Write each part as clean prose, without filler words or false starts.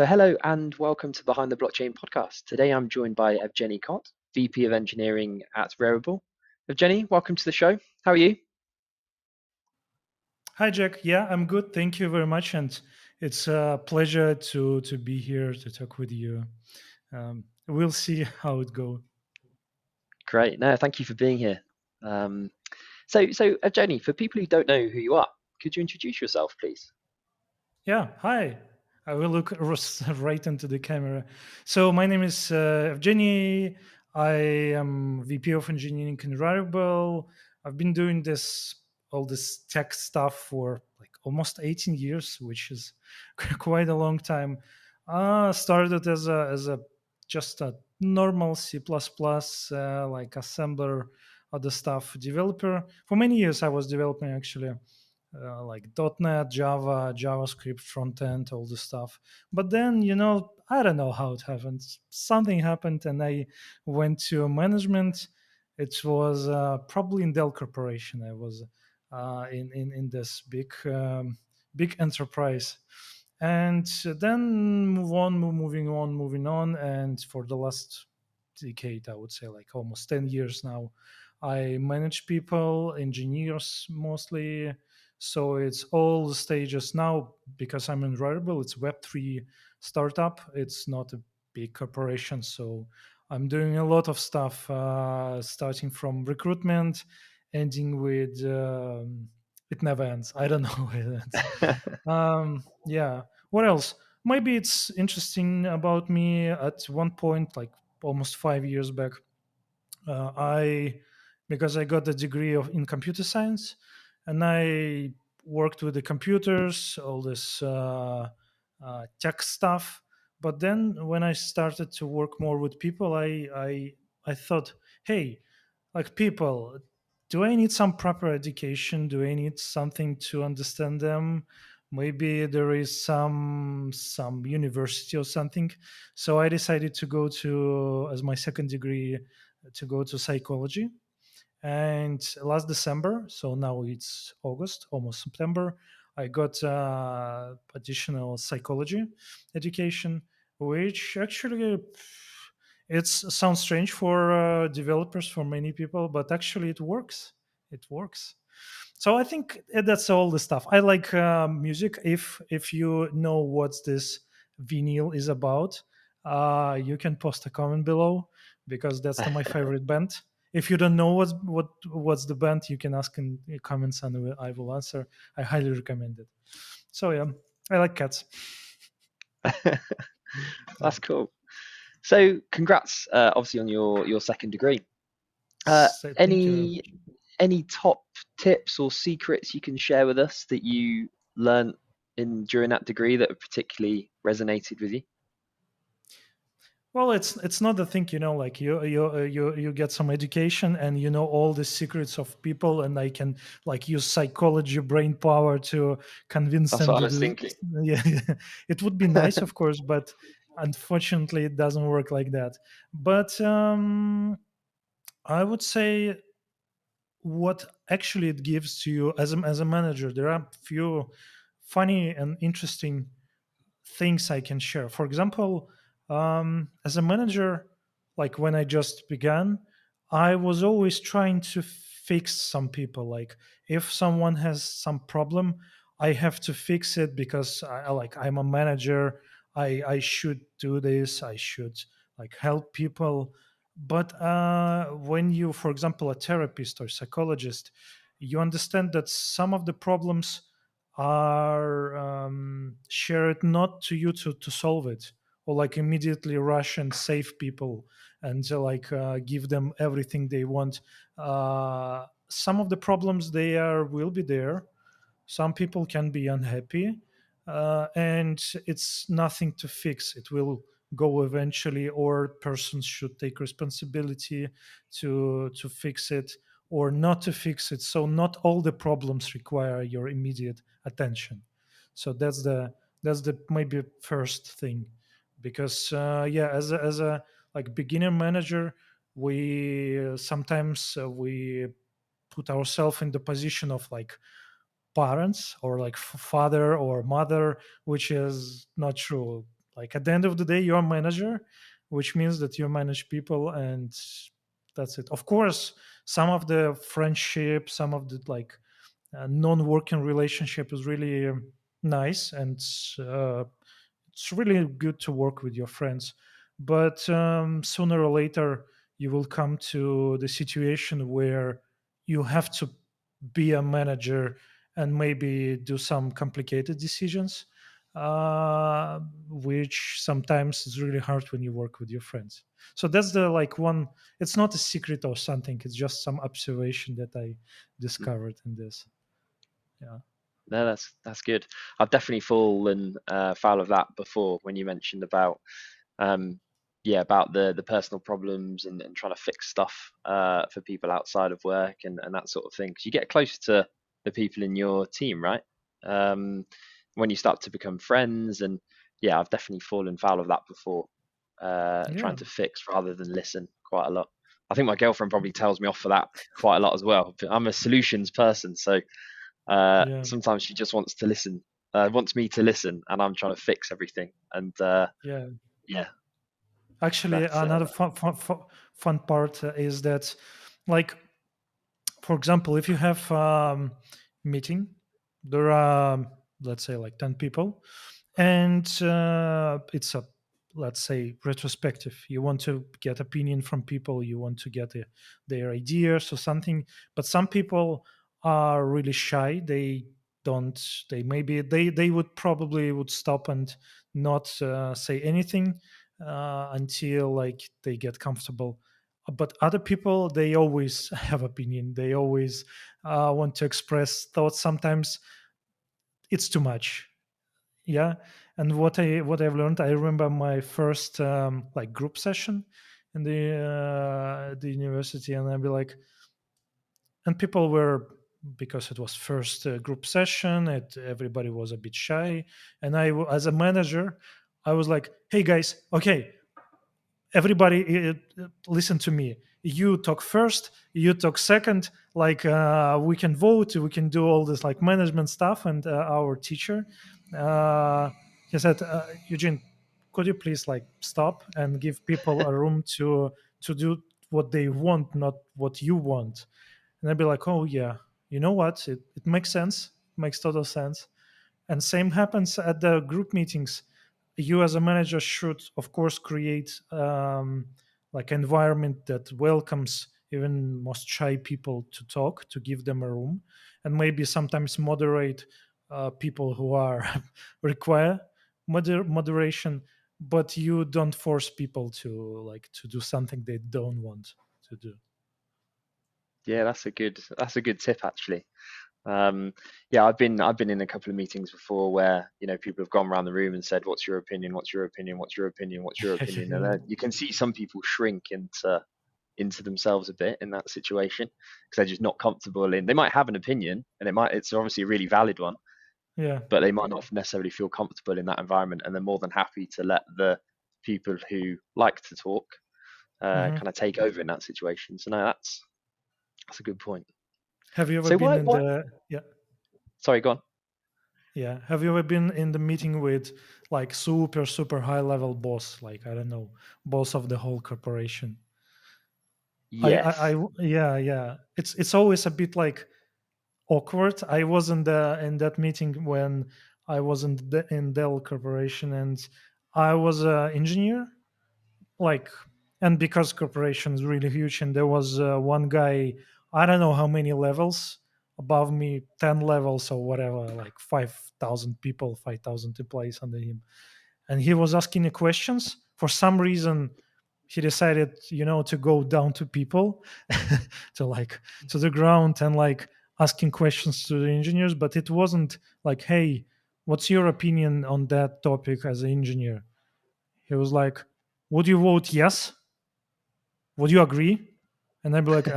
So, hello and welcome to Behind the Blockchain podcast. Today I'm joined by Evgeny Kot, VP of Engineering at Rarible. Evgeny, welcome to the show. How are you? Hi, Jack. Yeah, I'm good. Thank you very much, and it's a pleasure to be here to talk with you. We'll see how it goes. Great. No, thank you for being here. Um, so Evgeny, for people who don't know who you are, could you introduce yourself, please? Yeah, hi. I will look right into the camera. So my name is Evgeny. I am VP of Engineering in Rarible. I've been doing this all this tech stuff for like almost 18 years, which is quite a long time. Started as a just a normal C++ like assembler, other stuff developer. For many years, I was developing actually like .NET, Java, JavaScript front end, all the stuff. But then, I don't know how it happened. Something happened, and I went to management. It was probably in Dell Corporation. I was in this big enterprise, and then moving on, and for the last decade, I would say like almost 10 years now, I manage people, engineers mostly, so it's all the stages now because I'm in Rarible. It's web3 startup. It's not a big corporation, so I'm doing a lot of stuff, starting from recruitment, ending with it never ends. I don't know where it ends. Yeah. What else? Maybe it's interesting about me. At one point, like almost 5 years back, I because I got a degree in computer science, and I worked with the computers, all this tech stuff. But then when I started to work more with people, I thought, hey, like people, do I need some proper education? Do I need something to understand them? Maybe there is some university or something. So I decided to go to as my second degree to go to psychology. And last December, so now it's August, almost September, I got additional psychology education, which actually it sounds strange for developers, for many people, but actually it works. It works. So I think that's all the stuff. I like music. If you know what this vinyl is about, you can post a comment below because that's my favorite band. If you don't know what's the band, you can ask in the comments and I will answer. I highly recommend it. So yeah, I like cats. Yeah. That's cool. So, congrats, obviously, on your second degree. Uh, Thank you very any much. any top tips or secrets you can share with us that you learned in during that degree that have particularly resonated with you? Well, it's not the thing, like you get some education and you know all the secrets of people, and I can like use psychology, brain power to convince That's them what I to was do. thinking. Yeah, it would be nice, of course, but unfortunately, it doesn't work like that. But I would say what actually it gives to you as a manager. There are few funny and interesting things I can share. For example, as a manager, like when I just began, I was always trying to fix some people. Like if someone has some problem, I have to fix it because I'm a manager. I should do this. I should like help people. But when you, for example, a therapist or psychologist, you understand that some of the problems are shared not to you to solve it or like immediately rush and save people and give them everything they want. Some of the problems they are will be there. Some people can be unhappy, and it's nothing to fix. It will go eventually, or persons should take responsibility to fix it or not to fix it. So not all the problems require your immediate attention. So that's the maybe first thing, because yeah, as a like beginner manager, we sometimes we put ourselves in the position of like parents or like father or mother, which is not true. like at the end of the day, you're a manager, which means that you manage people, and that's it. Of course, some of the friendship, some of the like non-working relationship is really nice, and uh, it's really good to work with your friends. But sooner or later, you will come to the situation where you have to be a manager and maybe do some complicated decisions, which sometimes is really hard when you work with your friends. So that's the like one. It's not a secret or something. It's just some observation that I discovered in this. Yeah. No, that's good. I've definitely fallen foul of that before when you mentioned about um, yeah, about the personal problems and trying to fix stuff for people outside of work and that sort of thing. Because you get close to the people in your team, right? Um, when you start to become friends, and yeah, I've definitely fallen foul of that before, Yeah. trying to fix rather than listen quite a lot. I think my girlfriend probably tells me off for that quite a lot as well. But I'm a solutions person, so Yeah. sometimes she just wants to listen, wants me to listen, and I'm trying to fix everything. And Yeah. yeah, Actually, that's another fun part is that, like, for example, if you have meeting, there are, let's say, like 10 people, and it's a, let's say, retrospective. You want to get opinion from people, you want to get their ideas or something. But some people are really shy. They don't, they maybe they would probably would stop and not say anything until like they get comfortable. But other people, they always have opinion, they always want to express thoughts. Sometimes it's too much. Yeah. And what I've learned, I remember my first like group session in the university, and I'd be like, and people were, because it was first group session, everybody was a bit shy, and as a manager, I was like, hey guys, okay, everybody listen to me. You talk first, you talk second, like we can vote, we can do all this like management stuff. And our teacher, uh, he said, Eugene, could you please like stop and give people a room to do what they want, not what you want. And I'd be like, oh yeah, you know what, it makes sense, it makes total sense. And same happens at the group meetings. You as a manager should of course create like environment that welcomes even most shy people to talk, to give them a room, and maybe sometimes moderate people who are require moderation. But you don't force people to like to do something they don't want to do. yeah, that's a good tip actually. Um, yeah, I've been in a couple of meetings before where people have gone around the room and said, "What's your opinion? What's your opinion? What's your opinion? What's your opinion?" And Yeah. then you can see some people shrink into themselves a bit in that situation because they're just not comfortable in. They might have an opinion, and it's obviously a really valid one, Yeah. but they might not necessarily feel comfortable in that environment, and they're more than happy to let the people who like to talk Hmm. kind of take over in that situation. So no, that's a good point. Have you ever So been why in what? the yeah Sorry, go on. Yeah. Have you ever been in the meeting with like super high level boss, like I don't know, boss of the whole corporation? Yes. Yeah, yeah. It's always a bit like awkward. I was in that meeting when I was in Dell Corporation, and I was an engineer, like, and because corporation is really huge, and there was one guy, I don't know how many levels above me, 10 levels or whatever, like 5,000 people, 5,000 employees under him, and he was asking the questions. For some reason he decided, to go down to people, to like to the ground, and like asking questions to the engineers. But it wasn't like, hey, what's your opinion on that topic as an engineer? He was like, would you vote yes? Would you agree? And I'd be like,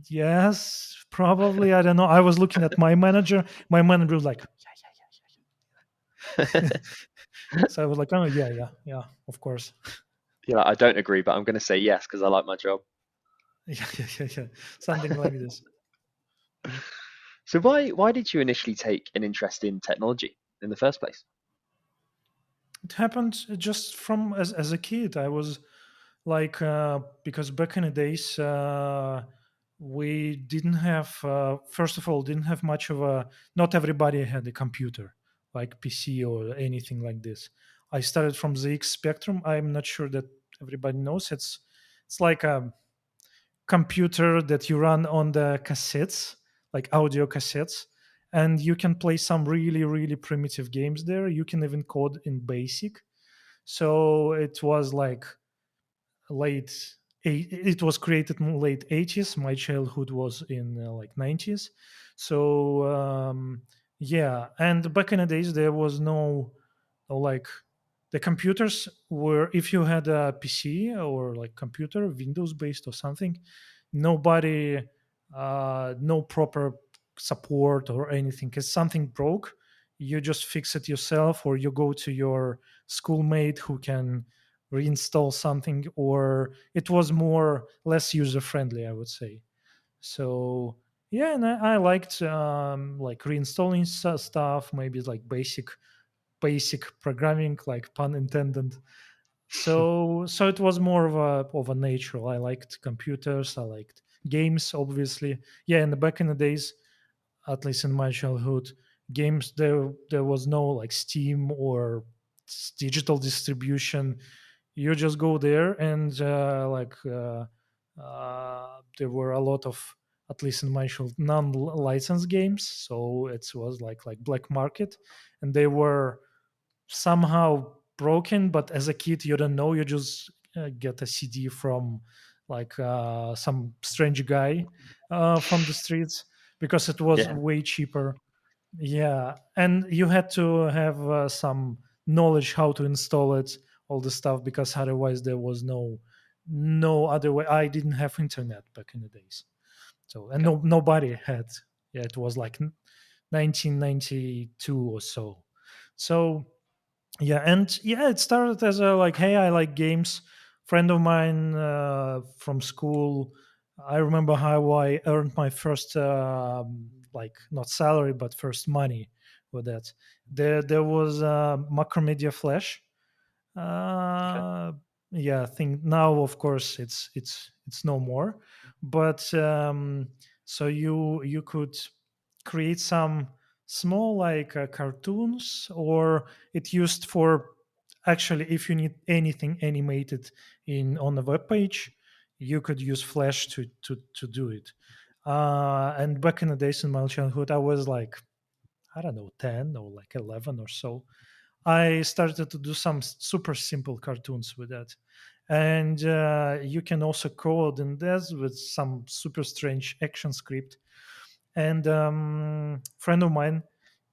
yes, probably. I don't know. I was looking at my manager. My manager was like, yeah. So I was like, oh, yeah, yeah, yeah, of course. Yeah, I don't agree, but I'm going to say yes because I like my job. Yeah, yeah, yeah, yeah. Something like this. So why did you initially take an interest in technology in the first place? It happened just from as a kid. I was like, because back in the days, we didn't have, first of all, didn't have much of a, not everybody had a computer like PC or anything like this. I started from the X Spectrum. I'm not sure that everybody knows. It's like a computer that you run on the cassettes, like audio cassettes, and you can play some really, really primitive games there. You can even code in BASIC. So it was like late it was created in late 80s. My childhood was in like 90s. So yeah, and back in the days there was no like, the computers were, if you had a PC or like computer Windows based or something, nobody, no proper support or anything. If something broke, you just fix it yourself, or you go to your schoolmate who can reinstall something, or it was more less user friendly, I would say. So yeah, and I liked like reinstalling stuff, maybe like basic programming, like pun intended. So it was more of a natural. I liked computers, I liked games, obviously. Yeah, in the back in the days, at least in my childhood, games, there was no like Steam or digital distribution. You just go there and there were a lot of, at least in my childhood, non-licensed games. So it was like black market, and they were somehow broken, but as a kid you don't know. You just get a CD from like some strange guy from the streets, because it was Yeah, way cheaper. Yeah, and you had to have some knowledge how to install it, all the stuff, because otherwise there was no other way. I didn't have internet back in the days, so, and okay, nobody had. Yeah, it was like 1992 or so. So yeah, and yeah, it started as a like, hey, I like games. Friend of mine from school, I remember how I earned my first like, not salary but first money with that. There was Macromedia Flash. okay, uh yeah, I think now of course it's no more, but so you could create some small like cartoons, or it used for, actually, if you need anything animated in on a web page, you could use Flash to do it. And back in the days in my childhood, I was like, I don't know, 10 or like 11 or so. I started to do some super simple cartoons with that. And you can also code in this with some super strange action script. And friend of mine,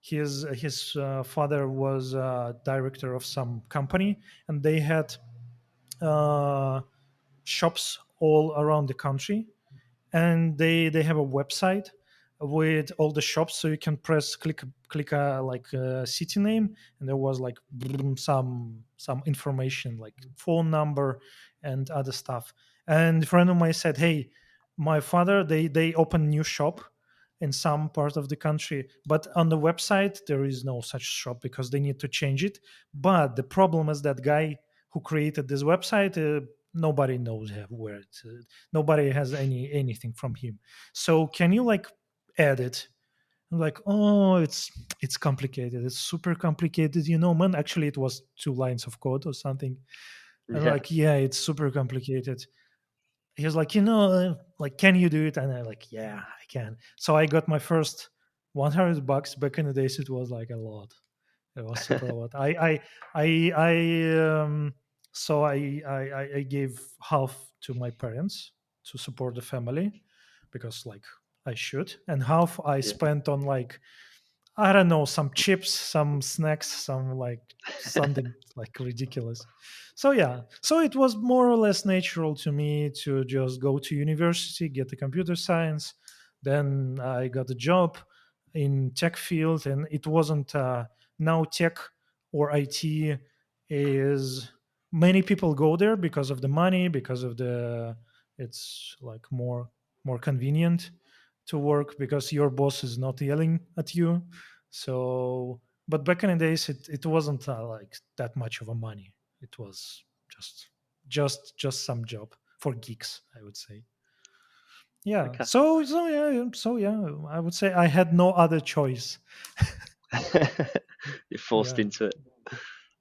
his father was director of some company, and they had uh, shops all around the country, and they have a website with all the shops, so you can click a like a city name, and there was like some information like phone number and other stuff. And a friend of mine said, hey, my father, they open new shop in some part of the country, but on the website there is no such shop because they need to change it. But the problem is that guy who created this website, nobody knows where it, nobody has anything from him. So can you like add it? I'm like, oh, it's complicated. It's super complicated, man. Actually, it was 2 lines of code or something. And yeah, like, yeah, it's super complicated. He was like, like, can you do it? And I like, yeah, I can. So I got my first $100. Back in the days, it was like a lot. It was super a lot. So I gave half to my parents to support the family, because like I should, and half I yeah, spent on like, I don't know, some chips, some snacks, some like something like ridiculous. So yeah, so it was more or less natural to me to just go to university, get the computer science. Then I got a job in tech field, and it wasn't now tech or IT is, many people go there because of the money, because of the, it's like more convenient to work because your boss is not yelling at you. So but back in the days, it wasn't like that much of a money. It was just just some job for geeks, I would say. Yeah. Okay. So yeah, I would say I had no other choice. You're forced Yeah. into it.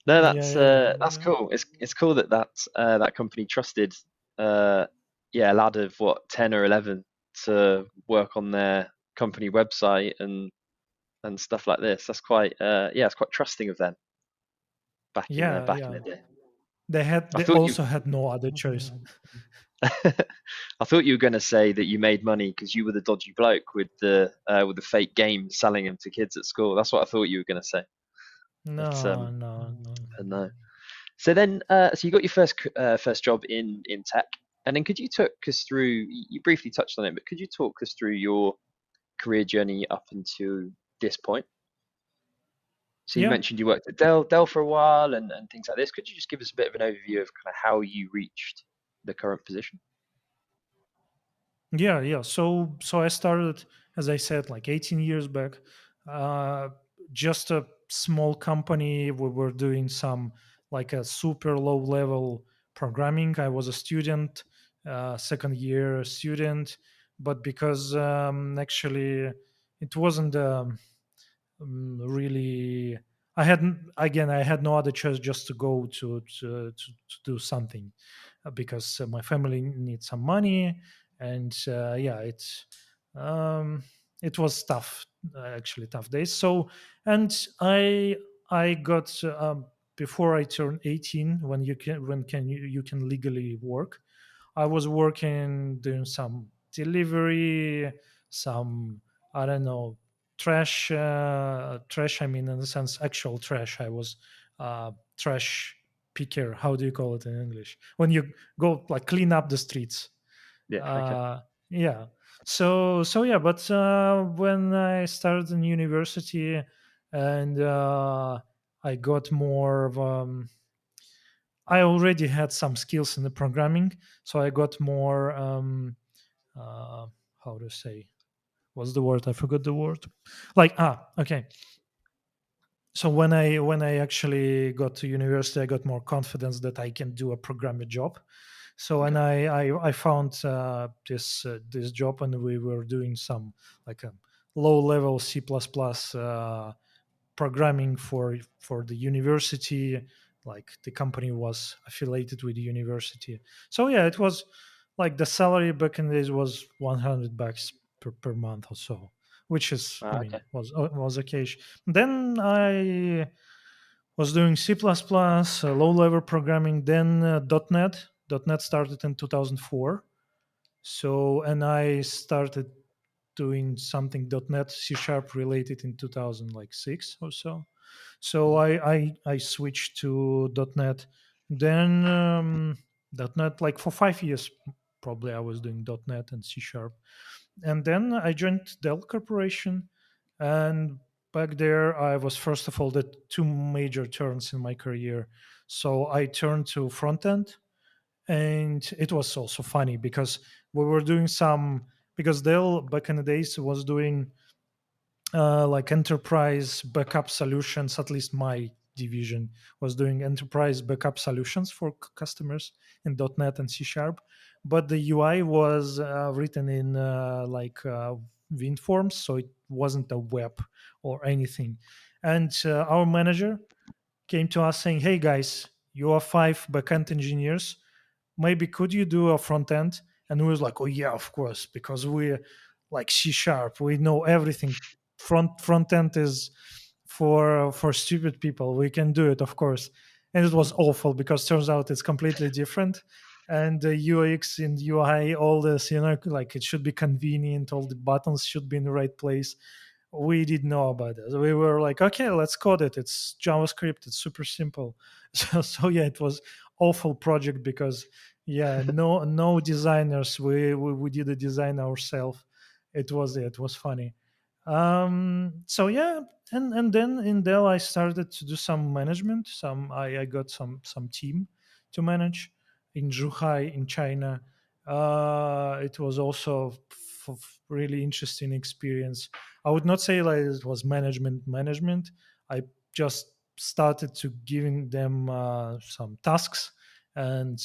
No, Yeah. Yeah. that's Yeah. cool. It's cool that that company trusted uh yeah a lad of what 10 or 11 to work on their company website and stuff like this. That's quite yeah, it's quite trusting of them Yeah. back in Yeah. the day. I They thought you also had no other choice. I thought you were going to say that you made money because you were the dodgy bloke with the fake games selling them to kids at school. That's what I thought you were going to say. But No. No. No. no. So then, so you got your first job in tech, and then could you talk us through? You briefly touched on it, but could you talk us through your career journey up until this point? So you Yeah. mentioned you worked at Dell for a while and things like this. Could you just give us a bit of an overview of kind of how you reached the current position? Yeah, yeah. So I started, as I said, like 18 years back. Uh, just a small company. We were doing some like a super low level programming. I was a student, second year student, but because actually it wasn't really. I had no other choice just to go to do something because my family needs some money, and yeah, um, it was tough, actually tough days. So, and I got before I turned 18, you can legally work. I was working doing some delivery, some, I don't know, trash. I mean, in the sense, actual trash. I was trash picker. How do you call it in English? When you go like clean up the streets. Yeah. Okay. Uh, yeah. So yeah. But when I started in university, and I got more of I already had some skills in the programming, so I got more uh, how to say, what's the word? I forgot the word. Like okay. So when I actually got to university, I got more confidence that I can do a programmer job. So and Okay. I found this job, and we were doing some like a low level C++ programming for the university. Like the company was affiliated with the university. So yeah, it was like the salary back in the days was 100 bucks per month or so, which is, I mean, Okay. was okay. Then I was doing C++, low level programming, then .NET. .NET started in 2004. So, and I started doing something .NET C Sharp related in 2006 or so. So Mhm. I switched to .NET. Then .NET, like for 5 years probably I was doing .NET and C Sharp. And then I joined Dell Corporation, and back there I was, first of all, the two major turns in my career. So I turned to front end, and it was also funny because we were doing some, because Dell back in the days was doing like enterprise backup solutions. At least my division was doing enterprise backup solutions for customers in .NET and C Sharp, but the UI was written in WinForms, so it wasn't a web or anything. And our manager came to us saying, "Hey guys, you are five backend engineers. Maybe could you do a front end?" And we was like, "Oh yeah, of course, because we're like C sharp. We know everything. Front end is for stupid people. We can do it, of course." And it was awful because turns out it's completely different. And the UX and UI, all this, like it should be convenient. All the buttons should be in the right place. We didn't know about it. We were like, okay, let's code it. It's JavaScript. It's super simple. So yeah, it was awful project because yeah, no designers. We did the design ourselves. It was funny. So yeah, and then in Dell I started to do some management. I got some team to manage in Zhuhai in China. It was also really interesting experience. I would not say like it was management. I just started to giving them some tasks and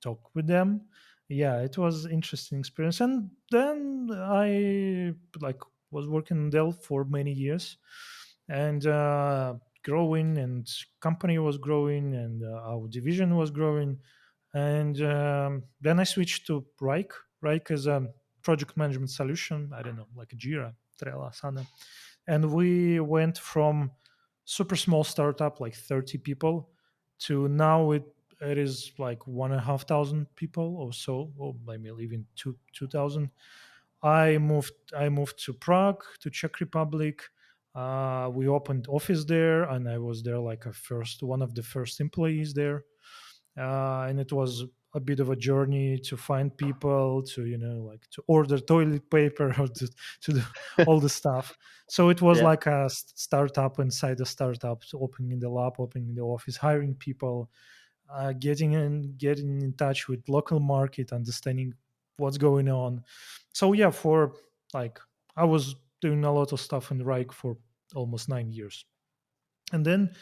talk with them. Yeah, it was interesting experience. And then I like was working in Dell for many years, and growing, and company was growing, and our division was growing. And then I switched to Rike. Rike is a project management solution. I don't know, like Jira, Trello, Asana. And we went from super small startup, like 30 people, to now it is like 1,500 people or so, or maybe even 2,000. I moved to Prague, to Czech Republic. We opened office there, and I was there like a first one of the first employees there. And it was a bit of a journey to find people, to like to order toilet paper, or to do all the stuff. So it was Yeah. like a startup inside a startup, so opening the lab, opening the office, hiring people, getting in touch with local market, understanding what's going on. So yeah, for like I was doing a lot of stuff in Reich for almost 9 years. And then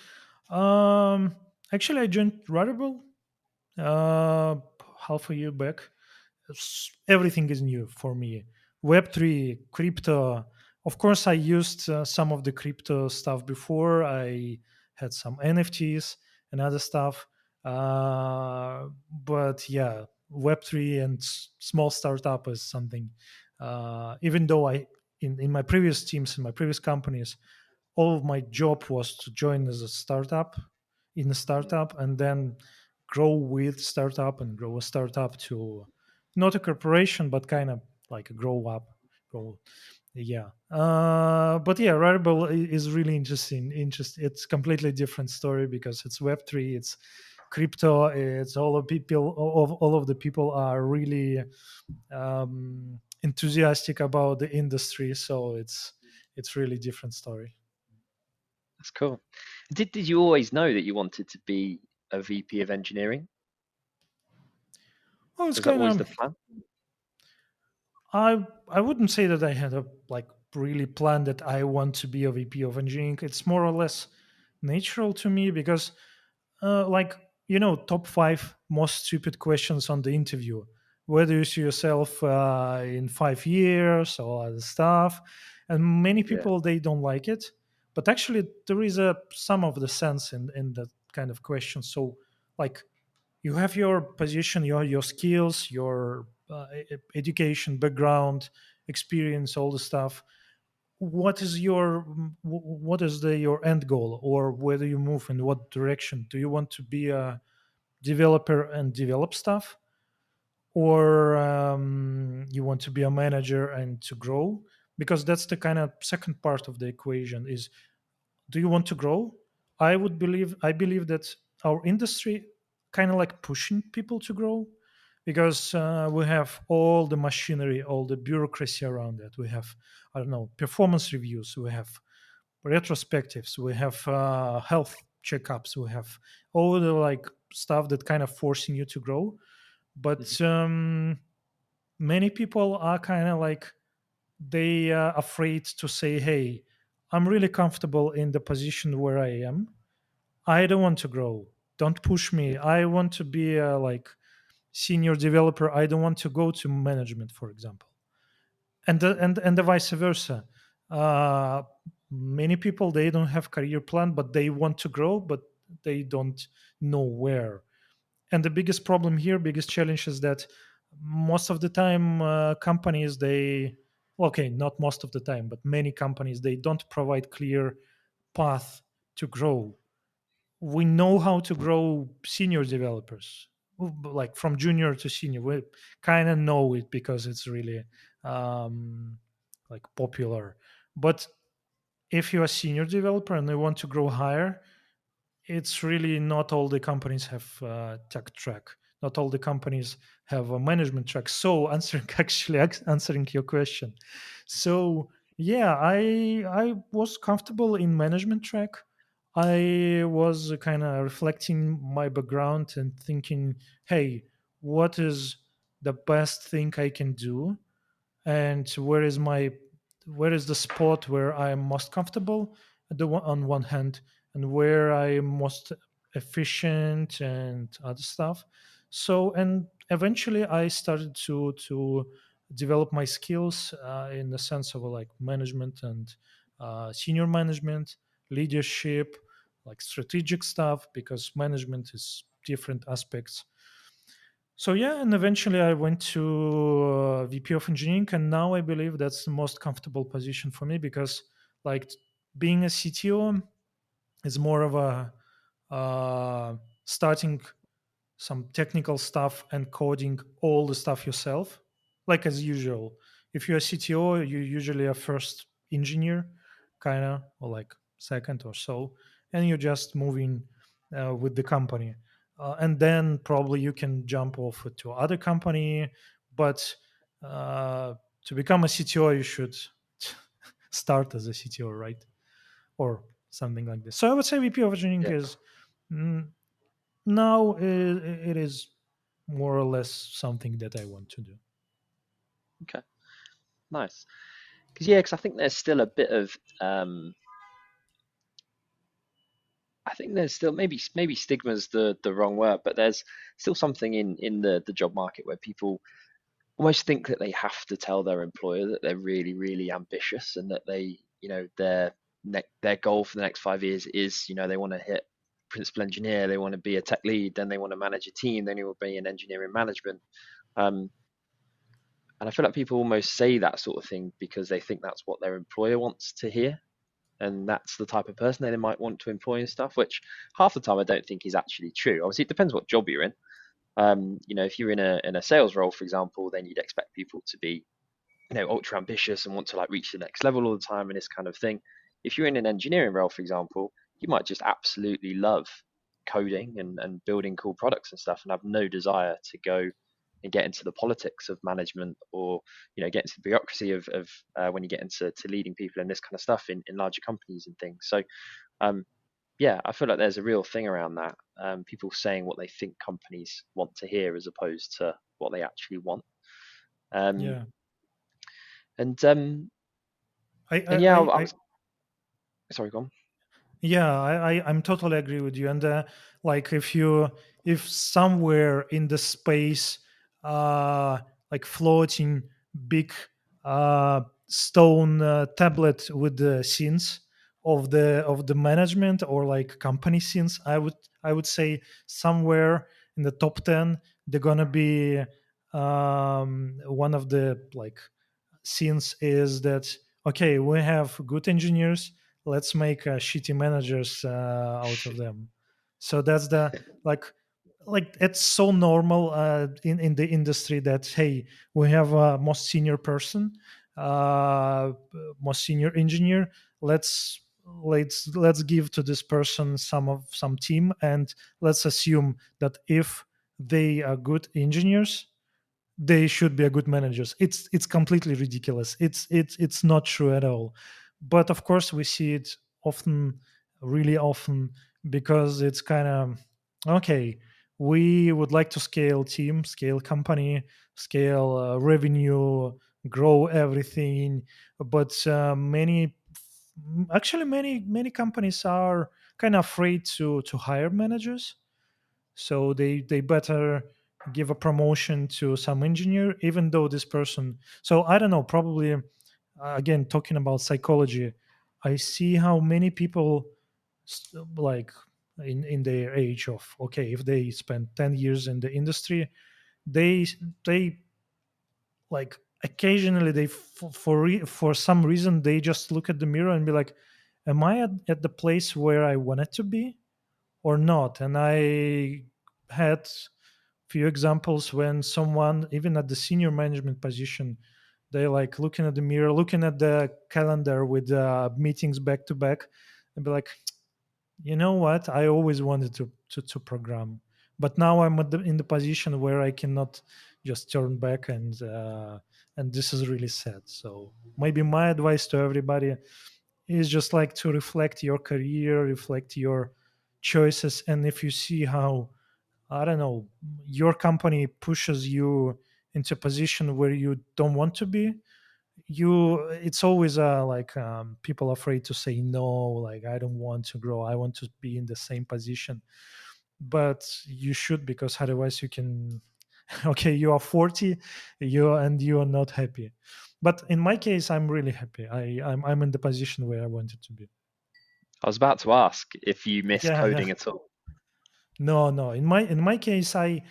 actually I joined Rarible uh, half a year back. Everything is new for me. Web3, crypto. Of course, I used some of the crypto stuff before. I had some NFTs and other stuff. But yeah, Web3 and small startup is something. Even though in my previous teams, in my previous companies, all of my job was to join as a startup, in a startup, and then grow with startup and grow a startup to not a corporation, but kind of like a grow up. Grow, yeah. But yeah, Rarible is really interesting. It's completely different story because it's Web3, it's crypto, it's all of the people are really enthusiastic about the industry. So it's really different story. That's cool. Did you always know that you wanted to be a VP of engineering? Well, it's Was that kind always the of plan? I wouldn't say that I had a like really plan that I want to be a VP of engineering. It's more or less natural to me because like top five most stupid questions on the interview. Where do you see yourself in 5 years? All other stuff, and many Yeah. people they don't like it. But actually, there is a some of the sense in that kind of question. So, like you have your position, your skills, your education background, experience, all the stuff. What is what is your end goal, or where do you move, in what direction? Do you want to be a developer and develop stuff, or you want to be a manager and to grow? Because that's the kind of second part of the equation is, do you want to grow? I believe that our industry kind of like pushing people to grow, because we have all the machinery, all the bureaucracy around it. We have, I don't know, performance reviews, we have retrospectives, we have health checkups, we have all the like stuff that kind of forcing you to grow. Mhm. But many people are kind of like, they are afraid to say, hey, I'm really comfortable in the position where I am. I don't want to grow. Don't push me. Yeah. I want to be a like senior developer. I don't want to go to management, for example. And the vice versa. Uh, Many people they don't have career plan, but they want to grow, but they don't know where. And the biggest problem here, biggest challenge is that most of the time companies they, okay, not most of the time, but many companies they don't provide clear path to grow. We know how to grow senior developers, like from junior to senior. We kind of know it because it's really um, like popular. But if you're a senior developer and you want to grow higher, it's really not all the companies have tech track. Not all the companies have a management track. So answering actually answering your question. So yeah, I was comfortable in management track. I was kind of reflecting my background and thinking, hey, what is the best thing I can do, and where is the spot where I am most comfortable, on one hand, and where I'm most efficient and other stuff. So, and eventually I started to develop my skills in the sense of like management and senior management, leadership, like strategic stuff, because management is different aspects. So yeah, and eventually I went to VP of engineering, and now I believe that's the most comfortable position for me, because like being a CTO is more of a starting some technical stuff and coding all the stuff yourself, like as usual. If you're a CTO, you usually a first engineer, kind of, or like second or so, and you're just moving with the company. And then probably you can jump off to other company. But to become a CTO, you should start as a CTO, right? Or something like this. So I would say VP of engineering Yeah. is mm, now it is more or less something that I want to do. Okay. Nice. Because yeah, because I think there's still a bit of I think there's still maybe stigma's the wrong word, but there's still something in the job market where people almost think that they have to tell their employer that they're really really ambitious and that they their goal for the next 5 years is they want to hit principal engineer, they want to be a tech lead, then they want to manage a team, then they will be in engineering management. Um, and I feel like people almost say that sort of thing because they think that's what their employer wants to hear, and that's the type of person they might want to employ and stuff, which half the time I don't think is actually true. Obviously, it depends what job you're in. If you're in a sales role, for example, then you'd expect people to be, ultra ambitious and want to like reach the next level all the time and this kind of thing. If you're in an engineering role, for example, you might just absolutely love coding and building cool products and stuff and have no desire to go and get into the politics of management or get into the bureaucracy of when you get into leading people and this kind of stuff in larger companies and things. So um, yeah, I feel like there's a real thing around that. People saying what they think companies want to hear as opposed to what they actually want. Um, Yeah, and I I and yeah, I, I I was sorry, go on. Yeah, I'm totally agree with you. And like if somewhere in the space, uh, like floating big stone tablet with the scenes of the management or like company scenes, I would say somewhere in the top 10 they're gonna be one of the like since is that okay, we have good engineers, let's make shitty managers out of them. So that's the like it's so normal in the industry that hey, we have a most senior person, uh most senior engineer, let's give to this person some team, and let's assume that if they are good engineers, they should be a good managers. It's completely ridiculous. It's not true at all. But of course we see it often, really often, because it's kind of okay, we would like to scale team, scale company, scale revenue, grow everything. But many companies are kind of afraid to hire managers, so they better give a promotion to some engineer, even though this person. So I don't know, probably again talking about psychology, I see how many people like in their age of okay, if they spend 10 years in the industry, they they like occasionally they for some reason they just look at the mirror and be like, am I at the place where I wanted to be or not? And I had few examples when someone even at the senior management position, they like looking at the mirror, looking at the calendar with meetings back to back, and be like, you know what, I always wanted to program, but now I'm in the position where I cannot just turn back, and this is really sad. So maybe my advice to everybody is just like to reflect your career, reflect your choices, and if you see how, I don't know, your company pushes you into a position where you don't want to be, it's always like people afraid to say no, like I don't want to grow, I want to be in the same position. But you should, because otherwise you can okay, you are 40, you are not happy. But in my case, I'm really happy. I'm in the position where I wanted to be. I was about to ask if you miss Yeah, yeah. coding at all. No, no. In my case, I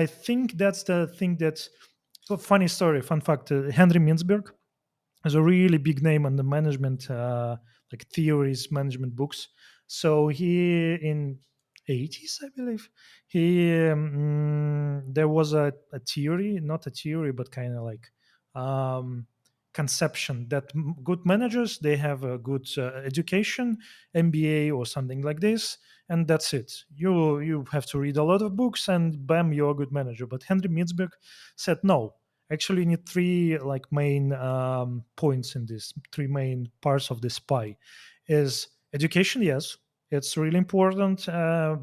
think that's the thing that's funny story, fun fact. Henry Mintzberg is a really big name on the management, like theories, management books. So he in 80s, I believe, there was a theory, not a theory, but kind of like um, conception that good managers, they have a good education, MBA or something like this, and that's it. You have to read a lot of books, and bam, you're a good manager. But Henry Mintzberg said no. Actually, you need three like main points in this, three main parts of this pie. Is education? Yes, it's really important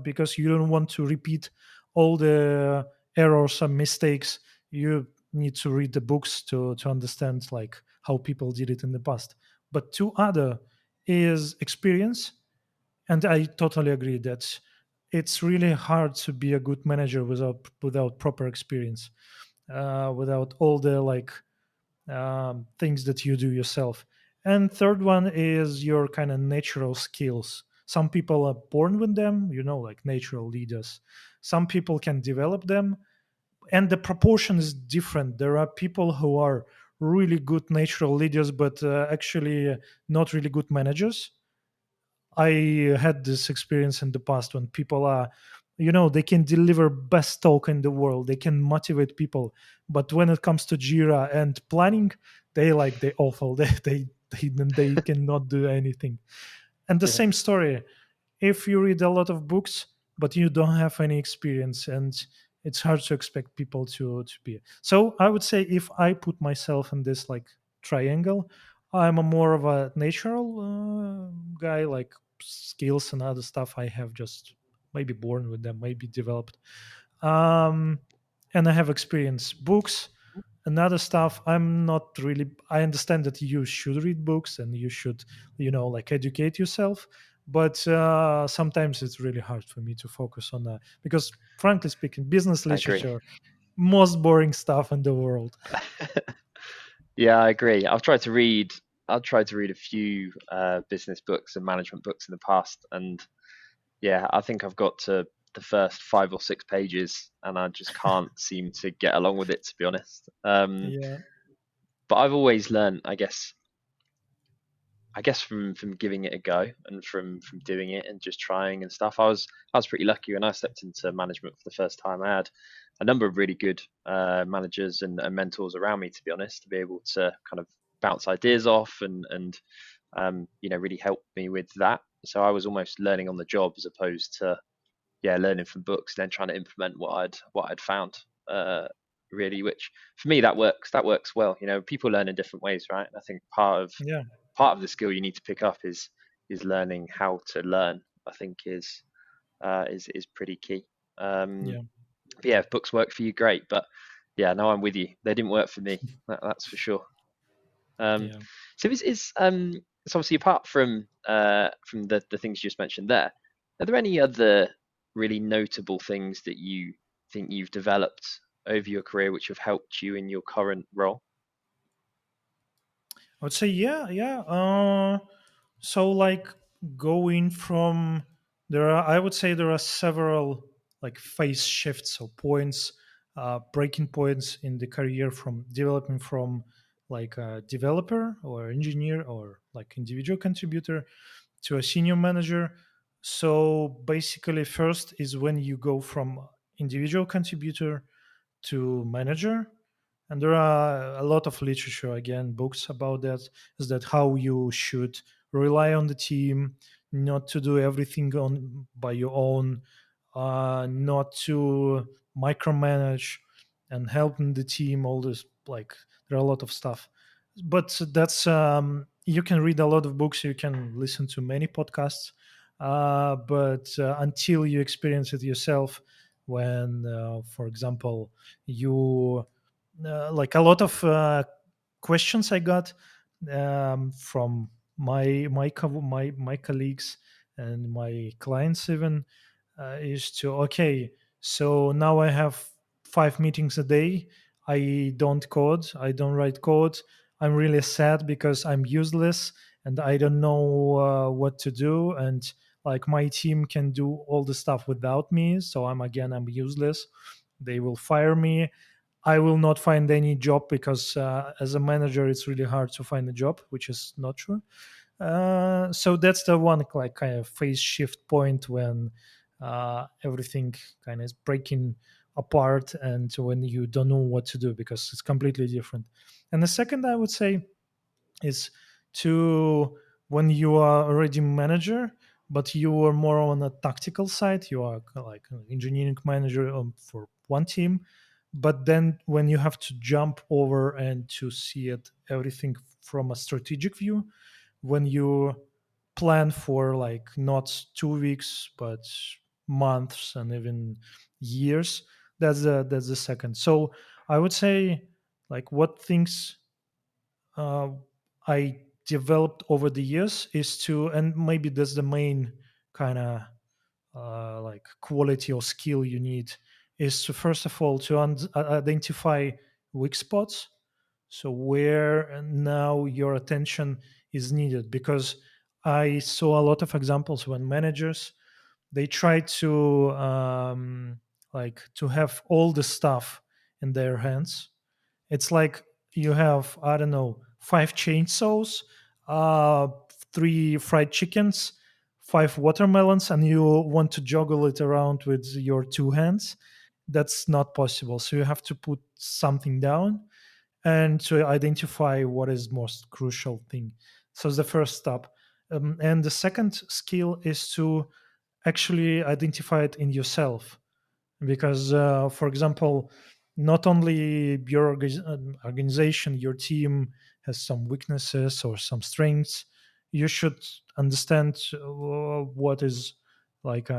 because you don't want to repeat all the errors and mistakes. You need to read the books to understand like how people did it in the past. But two other is experience, and I totally agree that it's really hard to be a good manager without proper experience, without all the like things that you do yourself. And third one is your kind of natural skills. Some people are born with them, like natural leaders. Some people can develop them, and the proportion is different. There are people who are really good natural leaders, but actually not really good managers. I had this experience in the past when people are, they can deliver best talk in the world. They can motivate people, but when it comes to Jira and planning, they awful. They cannot do anything. And the Yeah, same story, if you read a lot of books but you don't have any experience, and it's hard to expect people to be. So I would say if I put myself in this like triangle, I'm a more of a natural guy. Like skills and other stuff I have just maybe born with them, maybe developed, um and I have experience. Books and other stuff, I'm not really. I understand that you should read books and you should, like educate yourself, but sometimes it's really hard for me to focus on that, because frankly speaking, business I agree. literature, most boring stuff in the world. Yeah, I agree. I've tried to read a few business books and management books in the past, and yeah, I think I've got to the first 5 or 6 pages, and I just can't seem to get along with it, to be honest. Yeah, But I've always learned, I guess from giving it a go and from doing it and just trying and stuff. I was pretty lucky when I stepped into management for the first time. I had a number of really good managers and mentors around me, to be honest, to be able to kind of bounce ideas off and really help me with that. So I was almost learning on the job as opposed to learning from books, then trying to implement what I'd found. Uh, Really, which for me that works well. People learn in different ways, right? And I think yeah, part of the skill you need to pick up is learning how to learn. I think is pretty key. Um, yeah, but yeah, if books work for you, great. But yeah, no, I'm with you. They didn't work for me. That's for sure. Um, yeah. so so obviously apart from the things you just mentioned there, are there any other really notable things that you think you've developed over your career which have helped you in your current role? I would say yeah, yeah. So like going from I would say there are several like phase shifts or points, breaking points in the career, from developing from like a developer or engineer or like individual contributor to a senior manager. So basically, first is when you go from individual contributor to manager, and there are a lot of literature, again books about that, is that how you should rely on the team, not to do everything on by your own, not to micromanage, and helping the team, all this, like there are a lot of stuff. But that's you can read a lot of books, you can listen to many podcasts, but until you experience it yourself, when for example you like a lot of questions I got from my colleagues and my clients even is to, okay, so now I have 5 meetings a day. I don't code. I don't write code. I'm really sad because I'm useless and I don't know what to do. And like my team can do all the stuff without me. So I'm useless. They will fire me. I will not find any job because as a manager, it's really hard to find a job, which is not true. So that's the one like kind of phase shift point when everything kind of is breaking apart and when you don't know what to do because it's completely different. And the second, I would say, is to when you are already manager but you are more on a tactical side, you are like an engineering manager for one team, but then when you have to jump over and to see it everything from a strategic view, when you plan for like not 2 weeks but months and even years, that's the second. So I would say like what things uh, I developed over the years is to, and maybe that's the main kind of like quality or skill you need, is to first of all to identify weak spots. So where now your attention is needed, because I saw a lot of examples when managers they try to like to have all the stuff in their hands. It's like you have, I don't know, 5 chainsaws, uh, 3 fried chickens, 5 watermelons, and you want to juggle it around with your 2 hands. That's not possible. So you have to put something down and to identify what is most crucial thing. So it's the first step. And the second skill is to actually identify it in yourself, because for example, not only your organization, your team has some weaknesses or some strengths. You should understand what is like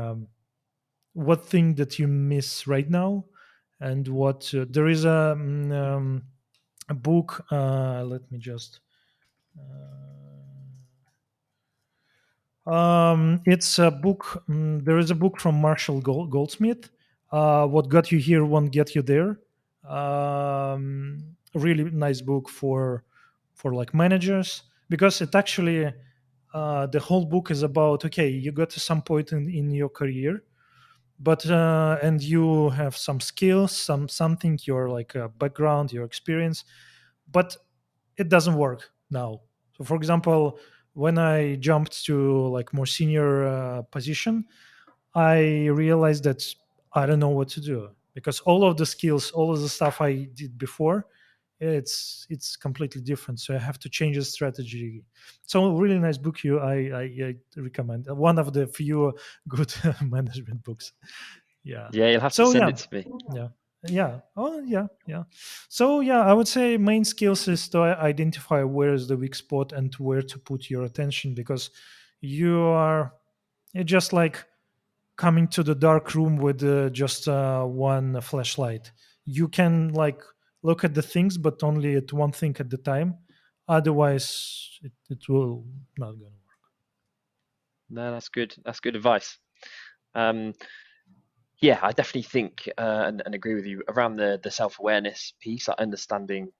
what thing that you miss right now, and what there is a book, let me just it's a book. There is a book from Marshall Goldsmith. What got you here won't get you there. Really nice book for like managers, because it actually the whole book is about, okay, you got to some point in your career, but and you have some skills, something, your like background, your experience, but it doesn't work now. So for example, when I jumped to like more senior position, I realized that I don't know what to do, because all of the skills, all of the stuff I did before, it's completely different. So I have to change the strategy. So a really nice book, I recommend. One of the few good management books. Yeah. Yeah, you'll have to So send yeah, it to me. yeah, yeah. Oh yeah, yeah. So yeah, I would say main skills is to identify where is the weak spot and where to put your attention, because you are you're just like coming to the dark room with just one flashlight. You can like look at the things, but only at one thing at the time. Otherwise, it will not gonna work. No, that's good. That's good advice. Um, yeah, I definitely think and agree with you around the self awareness piece, like understanding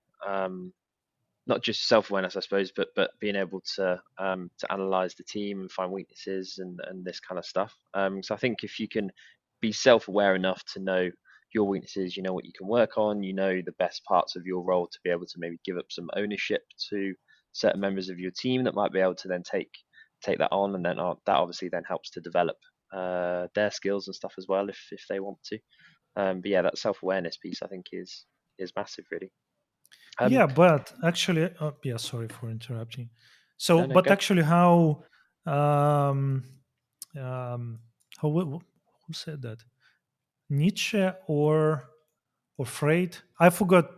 not just self awareness, I suppose, but being able to analyze the team and find weaknesses and this kind of stuff. So I think if you can be self aware enough to know your weaknesses, you know what you can work on, you know the best parts of your role to be able to maybe give up some ownership to certain members of your team that might be able to then take that on, and then that obviously then helps to develop their skills and stuff as well if they want to. But yeah, that self awareness piece I think is massive, really. Um, Yeah, but actually, yeah, sorry for interrupting. So, no, no, but go. actually, um, um, who said that? Nietzsche or Freud? I forgot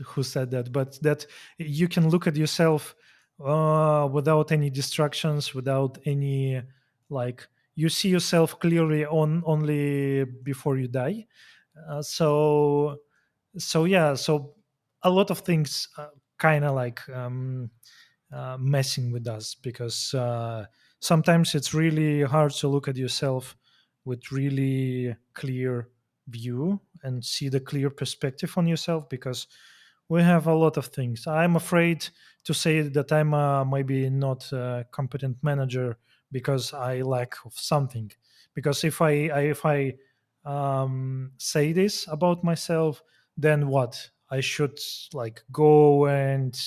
who said that, but that you can look at yourself without any distractions, without any like you see yourself clearly on only before you die. So yeah, so a lot of things. kind of like messing with us, because sometimes it's really hard to look at yourself with really clear view and see the clear perspective on yourself, because we have a lot of things. I'm afraid to say that I'm maybe not a competent manager because I lack of something. Because if I say this about myself, then what? I should like go and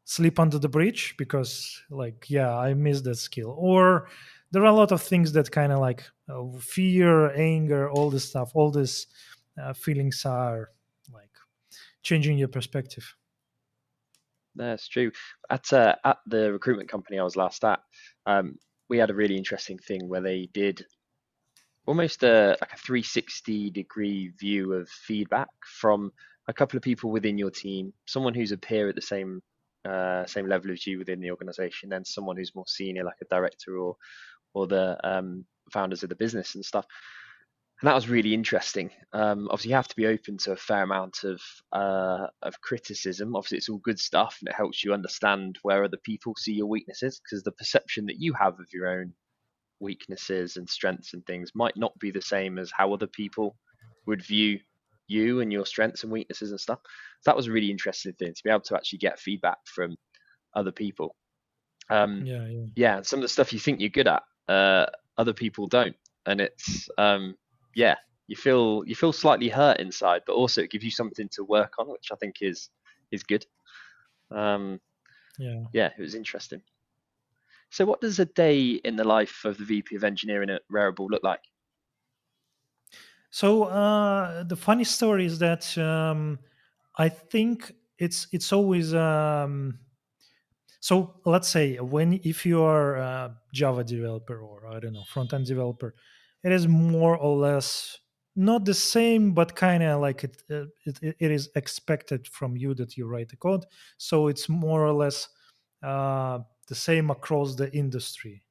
sleep under the bridge because like yeah, I miss that skill. Or there are a lot of things that kind of like fear, anger, all this stuff, all these feelings are like changing your perspective. That's true. At the recruitment company I was last at, we had a really interesting thing where they did almost a like a 360-degree view of feedback from a couple of people within your team, someone who's a peer at the same level as you within the organization, then someone who's more senior, like a director or the founders of the business and stuff. And that was really interesting. Obviously, you have to be open to a fair amount of criticism. Obviously, it's all good stuff, and it helps you understand where other people see your weaknesses, because the perception that you have of your own weaknesses and strengths and things might not be the same as how other people would view you and your strengths and weaknesses and stuff. So that was a really interesting thing to be able to actually get feedback from other people. Um, Yeah, yeah. yeah, and some of the stuff you think you're good at, other people don't, and it's yeah, you feel slightly hurt inside, but also it gives you something to work on, which I think is good. Um, Yeah. yeah, it was interesting. So, what does a day in the life of the VP of Engineering at Rarible look like? So the funny story is that I think it's always so let's say when if you are a Java developer or I don't know front end developer, it is more or less not the same, but kind of like it is expected from you that you write the code. So it's more or less the same across the industry.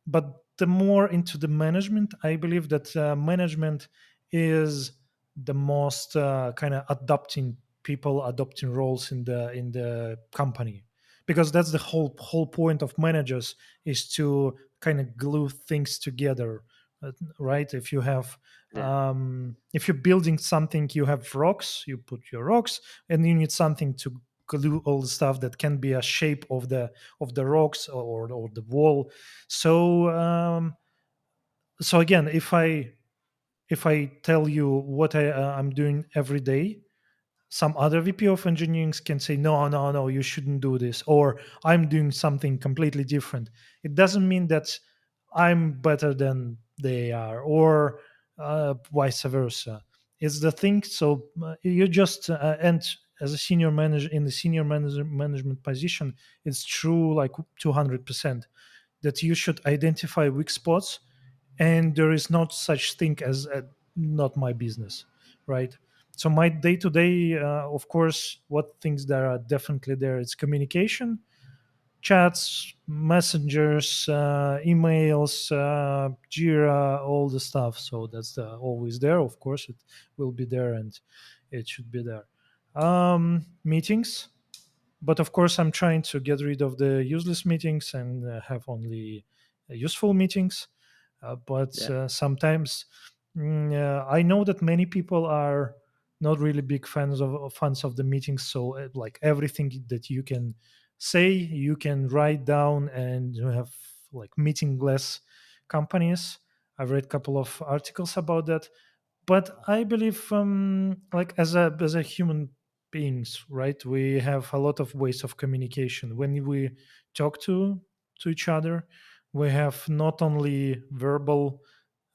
But the more into the management, I believe that management is the most kind of adopting people, adopting roles in the company, because that's the whole point of managers is to kind of glue things together, right? If you have Yeah, if you're building something, you have rocks, you put your rocks, and you need something to glue all the stuff that can be a shape of the rocks or the wall. So so again, if I tell you what I'm doing every day, some other VP of engineering can say, no, no, no, you shouldn't do this, or I'm doing something completely different. It doesn't mean that I'm better than they are, or vice versa. It's the thing. So you just, and as a senior manager in the senior manager management position, it's true like 200% that you should identify weak spots, and there is not such thing as not my business, right? So my day to day, of course, what things that are definitely there, it's communication, chats, messengers, emails, Jira, all the stuff. So that's always there. Of course, it will be there, and it should be there. Meetings, but of course, I'm trying to get rid of the useless meetings and have only useful meetings. But yeah, sometimes I know that many people are not really big fans of the meetings. So like everything that you can say, you can write down, and you have like meetingless companies. I've read a couple of articles about that, but I believe like as a human beings, right, we have a lot of ways of communication when we talk to each other. We have not only verbal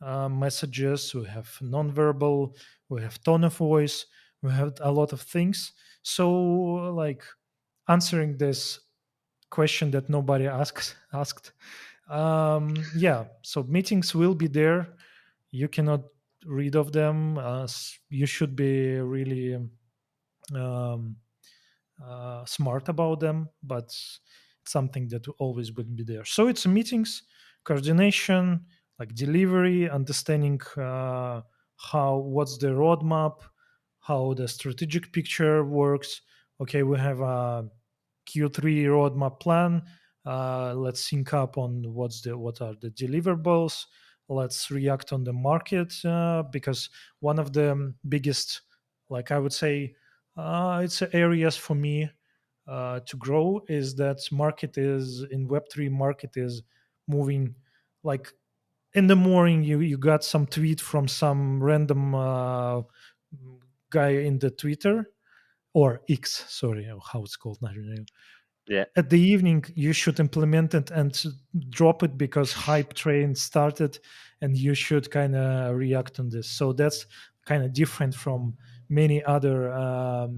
messages, we have non-verbal, we have tone of voice, we have a lot of things. So like answering this question that nobody asked, yeah, so meetings will be there, you cannot read of them. You should be really um, smart about them, but it's something that always will be there. So it's meetings, coordination, like delivery, understanding how what's the roadmap, how the strategic picture works, okay, we have a Q3 roadmap plan. Let's sync up on what are the deliverables. Let's react on the market, because one of the biggest, like I would say, it's areas for me to grow is that market is in Web3. Market is moving like in the morning. You got some tweet from some random guy in the Twitter or X, sorry, how it's called, not really. Yeah. At the evening you should implement it and drop it because hype train started, and you should kind of react on this. So that's kind of different from many other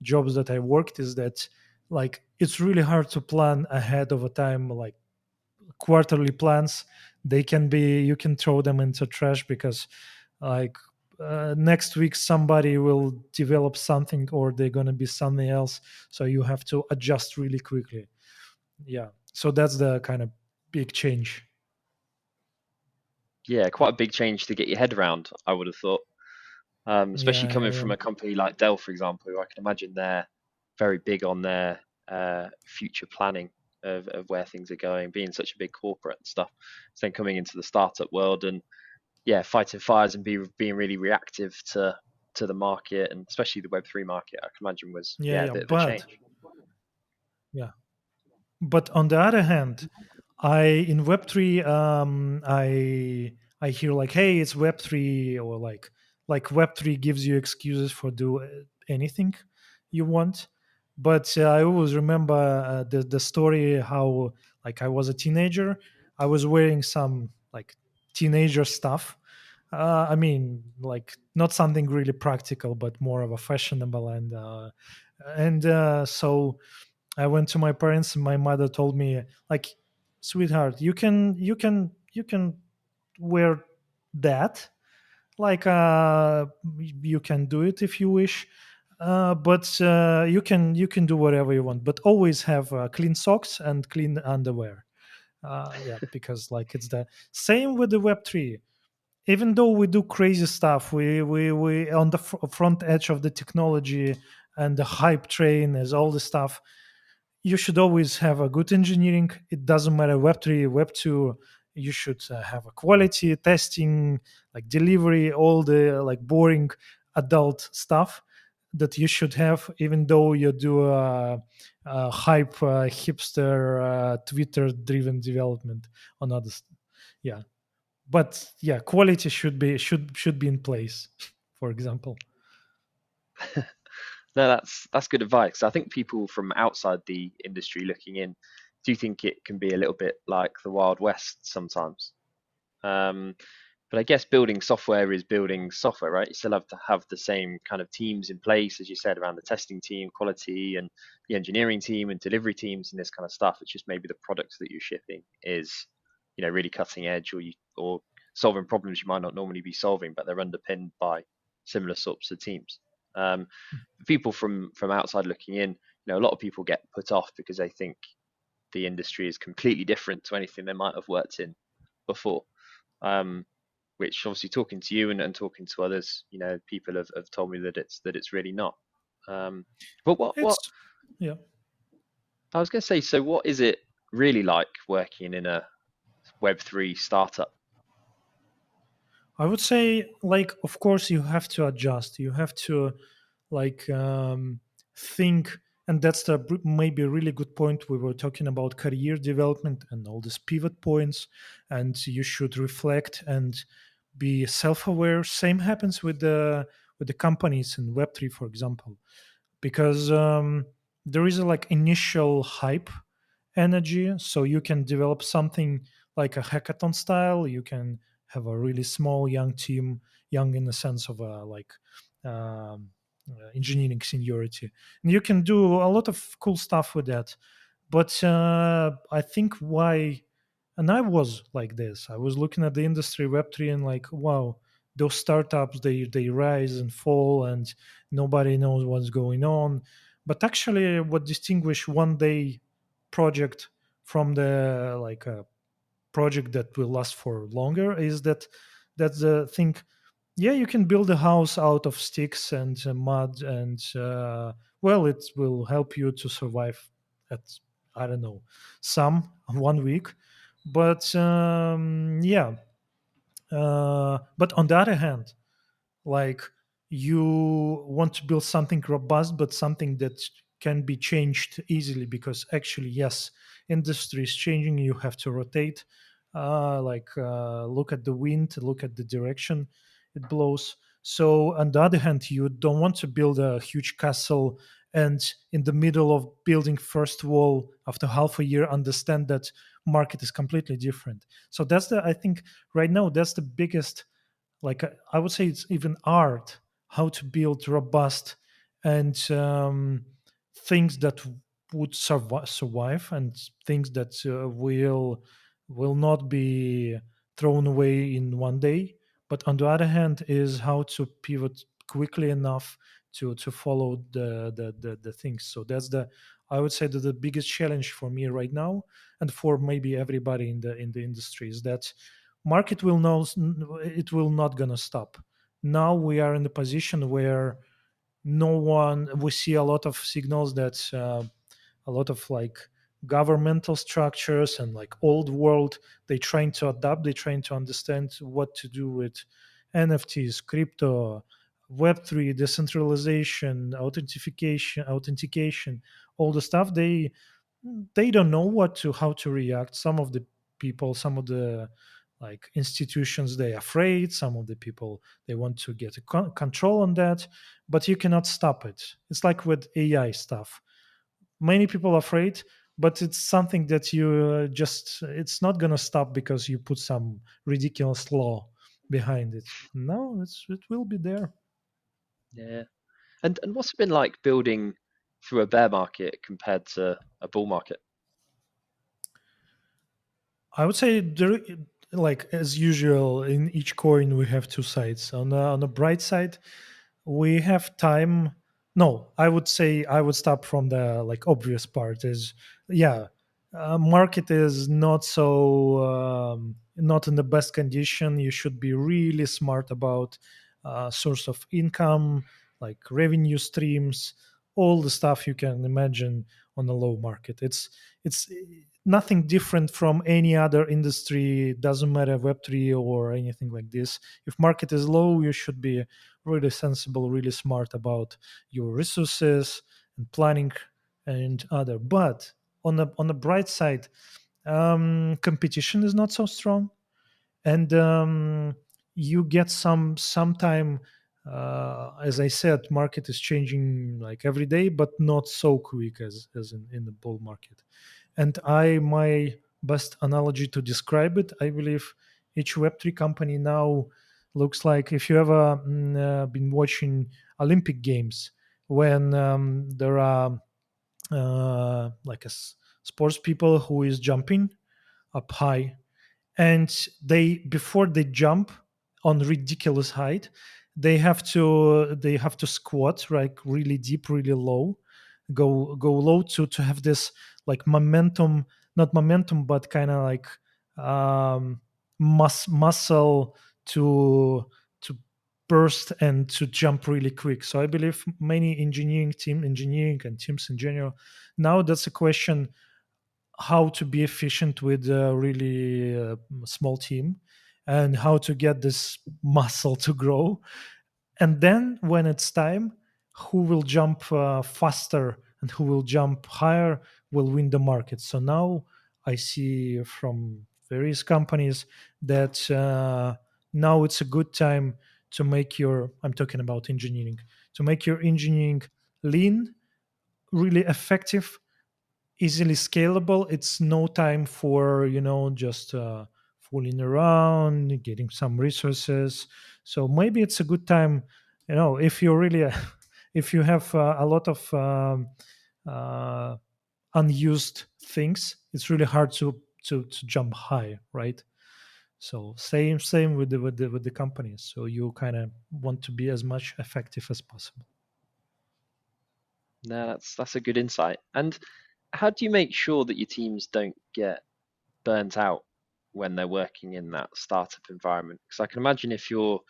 jobs that I worked, is that like it's really hard to plan ahead of a time. Like quarterly plans, they can be, you can throw them into trash because like next week somebody will develop something or they're going to be something else, so you have to adjust really quickly. Yeah, so that's the kind of big change. Yeah, quite a big change to get your head around, I would have thought. Especially Yeah, coming yeah, from yeah. a company like Dell, for example, who I can imagine they're very big on their future planning of where things are going, being such a big corporate and stuff. So then coming into the startup world and yeah, fighting fires and being really reactive to the market and especially the Web3 market, I can imagine was Yeah, yeah a yeah, bit of a change. yeah but on the other hand, I in Web3, I hear like, hey, it's Web3, or like Web3 gives you excuses for do anything you want. But I always remember the story how like I was a teenager, I was wearing some like teenager stuff. I mean, like not something really practical, but more of a fashionable, and so I went to my parents, and my mother told me, like, sweetheart, you can wear that. Like, you can do it if you wish, but you can do whatever you want. But always have clean socks and clean underwear. Yeah, because like it's the same with the Web3. Even though we do crazy stuff, we on the front edge of the technology, and the hype train is all the stuff. You should always have a good engineering. It doesn't matter Web3, Web2. You should have a quality testing, like delivery, all the like boring adult stuff that you should have, even though you do a hype hipster Twitter driven development on others. Yeah, but yeah, quality should be in place. For example. No, that's good advice. I think people from outside the industry looking in do think it can be a little bit like the Wild West sometimes. Um, but I guess building software is building software, right? You still have to have the same kind of teams in place, as you said, around the testing team, quality, and the engineering team and delivery teams and this kind of stuff. It's just maybe the products that you're shipping is, really cutting edge, or solving problems you might not normally be solving, but they're underpinned by similar sorts of teams. Um, People from outside looking in, a lot of people get put off because they think the industry is completely different to anything they might have worked in before. Um, which obviously talking to you and talking to others, people have told me that it's really not. But what It's Yeah. I was going to say, so what is it really like working in a Web3 startup? I would say, like, of course, you have to adjust. You have to, like, think, and that's the maybe a really good point. We were talking about career development and all these pivot points, and you should reflect and be self-aware. Same happens with the companies in Web3, for example, because there is a like initial hype energy, so you can develop something like a hackathon style. You can have a really small young team, young in the sense of like engineering seniority, and you can do a lot of cool stuff with that. But I think why, and I was like this, I was looking at the industry Web3 and like, wow, those startups, they rise and fall and nobody knows what's going on. But actually what distinguish one day project from the like a project that will last for longer is that that's the thing. Yeah, you can build a house out of sticks and mud and well, it will help you to survive at, I don't know, some 1 week. But yeah, but on the other hand, like, you want to build something robust but something that can be changed easily, because actually, yes, industry is changing, you have to rotate, look at the wind, look at the direction it blows. So on the other hand, you don't want to build a huge castle and in the middle of building first wall after half a year understand that market is completely different. So that's the, I think, right now, that's the biggest, like, I would say it's even art, how to build robust and things that would survive, and things that will not be thrown away in 1 day. But on the other hand, is how to pivot quickly enough to follow the things. So that's the, I would say that the biggest challenge for me right now, and for maybe everybody in the industry, is that market will know it will not gonna stop. Now we are in the position where no one, we see a lot of signals that a lot of like governmental structures and like old world, they trying to adapt, they trying to understand what to do with NFTs, crypto, web3, decentralization, authentication, all the stuff. They don't know what to, how to react. Some of the people, some of the like institutions, they afraid. Some of the people, they want to get a control on that, but you cannot stop it. It's like with AI stuff, many people are afraid, but it's something that you just, it's not going to stop because you put some ridiculous law behind it. No, it will be there. Yeah. And what's it been like building through a bear market compared to a bull market? I would say there, like as usual, in each coin we have two sides. On the bright side, we have time. No, I would say I would start from the like obvious part. Is, yeah, market is not so not in the best condition. You should be really smart about source of income, like revenue streams, all the stuff you can imagine on a low market. It's nothing different from any other industry. Doesn't matter web3 or anything like this. If market is low, you should be really sensible, really smart about your resources and planning and other. But on the bright side, competition is not so strong, and you get some time. As I said, market is changing like every day, but not so quick as in the bull market. And I, my best analogy to describe it, I believe each Web3 company now looks like, if you ever been watching Olympic Games, when there are like sports people who is jumping up high, and they, before they jump on ridiculous height, they have to squat like really deep, really low, go low to have this like momentum, not momentum, but kind of like um muscle to burst and to jump really quick. So I believe many engineering and teams in general, now that's a question, how to be efficient with a really small team, and how to get this muscle to grow. And then when it's time, who will jump faster and who will jump higher will win the market. So now I see from various companies that now it's a good time to make your, I'm talking about engineering, to make your engineering lean, really effective, easily scalable. It's no time for, just fooling around, getting some resources. So maybe it's a good time, if you really if you have a lot of uh, unused things, it's really hard to jump high, right? So same with the companies. So you kind of want to be as much effective as possible. No, that's a good insight. And how do you make sure that your teams don't get burnt out when they're working in that startup environment? Because I can imagine if you're,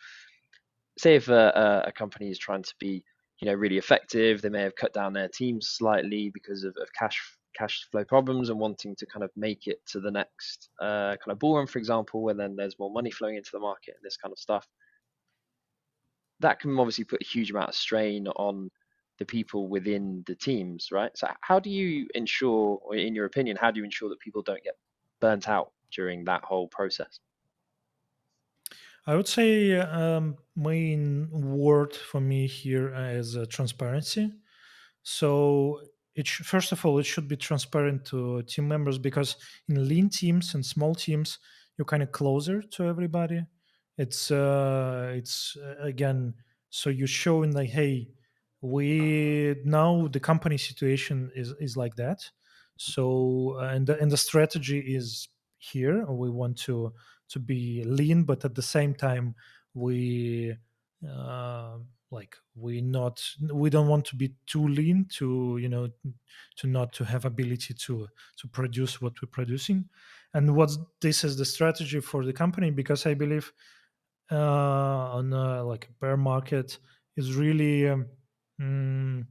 say, if a company is trying to be really effective. They may have cut down their teams slightly because of cash flow problems and wanting to kind of make it to the next kind of bull run, for example, where then there's more money flowing into the market and this kind of stuff. That can obviously put a huge amount of strain on the people within the teams, right? So how do you ensure, or in your opinion, how do you ensure that people don't get burnt out during that whole process? I would say main word for me here is transparency. So first of all, it should be transparent to team members, because in lean teams and small teams, you're kind of closer to everybody. It's again, so you're showing like, hey, we now the company situation is like that. So and the strategy is here. We want to be lean, but at the same time, we uh, like we don't want to be too lean to to not to have ability to produce what we're producing. And what's this is the strategy for the company, because I believe on like a bear market is really mm,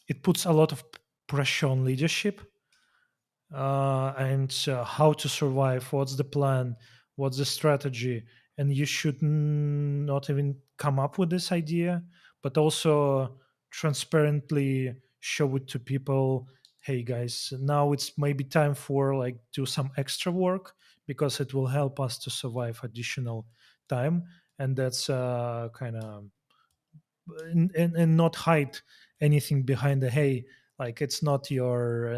it puts a lot of pressure on leadership, and how to survive, what's the plan, what's the strategy. And you should not even come up with this idea, but also transparently show it to people. Hey guys, now it's maybe time for like do some extra work, because it will help us to survive additional time. And that's kind of and not hide anything behind the, hey, like it's not your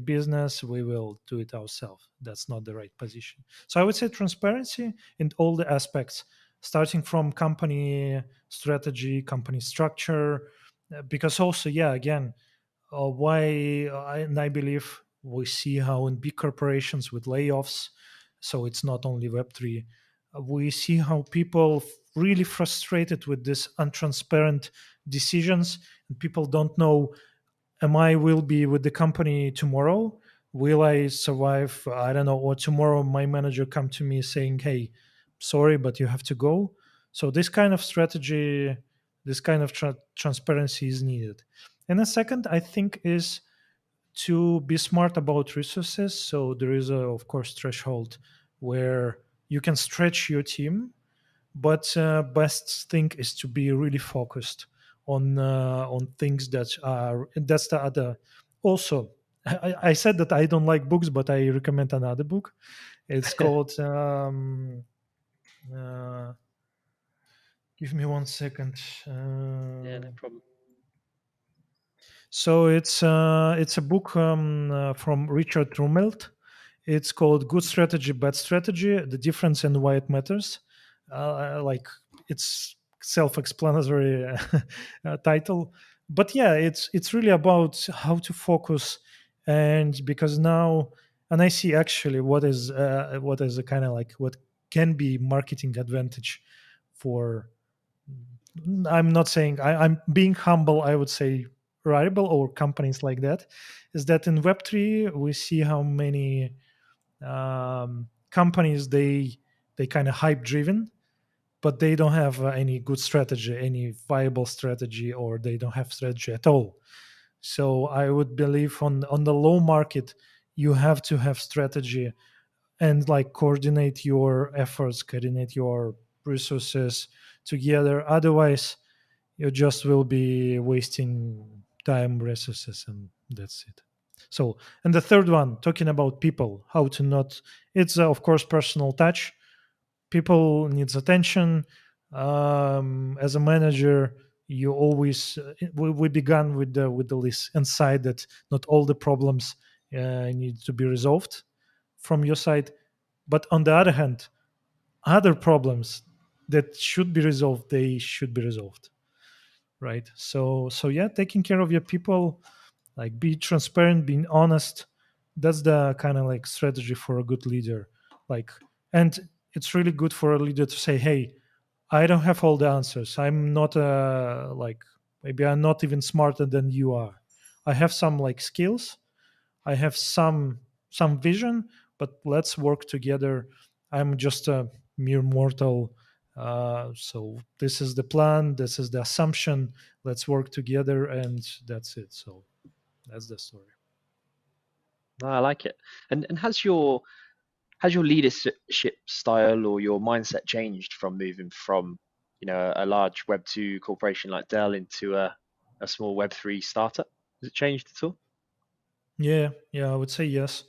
business, we will do it ourselves. That's not the right position. So I would say transparency in all the aspects, starting from company strategy, company structure, because also, yeah, again, and I believe we see how in big corporations with layoffs, so it's not only Web3, we see how people really frustrated with this untransparent decisions, and people don't know, am I will be with the company tomorrow? Will I survive? I don't know. Or tomorrow my manager come to me saying, hey, sorry, but you have to go. So this kind of strategy, this kind of transparency is needed. And the second, I think, is to be smart about resources. So there is a, of course, threshold where you can stretch your team, but best thing is to be really focused on things that are, and that's the other. Also, I said that I don't like books, but I recommend another book. It's called uh, give me 1 second. Yeah, no problem. So it's a book from Richard Rumelt. It's called "Good Strategy, Bad Strategy: The Difference and Why It Matters." Like, it's self-explanatory title, but yeah, it's really about how to focus. And because now, and I see actually what is a kind of like what can be marketing advantage for. I'm not saying I'm being humble. I would say Rarible or companies like that, is that in Web3 we see how many companies they kind of hype driven, but they don't have any good strategy, any viable strategy, or they don't have strategy at all. So I would believe on the low market you have to have strategy, and like coordinate your efforts, coordinate your resources together. Otherwise you just will be wasting time, resources, and that's it. So, and the third one, talking about people, how to not, it's of course personal touch. People needs attention. As a manager, you always we began with the list inside that not all the problems need to be resolved from your side, but on the other hand, other problems that should be resolved, they should be resolved, right? So yeah, taking care of your people, like be transparent, being honest, that's the kind of like strategy for a good leader. Like, and it's really good for a leader to say, hey, I don't have all the answers, I'm not like, maybe I'm not even smarter than you are, I have some like skills, I have some vision, but let's work together. I'm just a mere mortal. So this is the plan, this is the assumption, let's work together, and that's it. So that's the story. No, I like it. And has your leadership style or your mindset changed from moving from, a large Web2 corporation like Dell into a small Web3 startup? Has it changed at all? Yeah, yeah, I would say yes,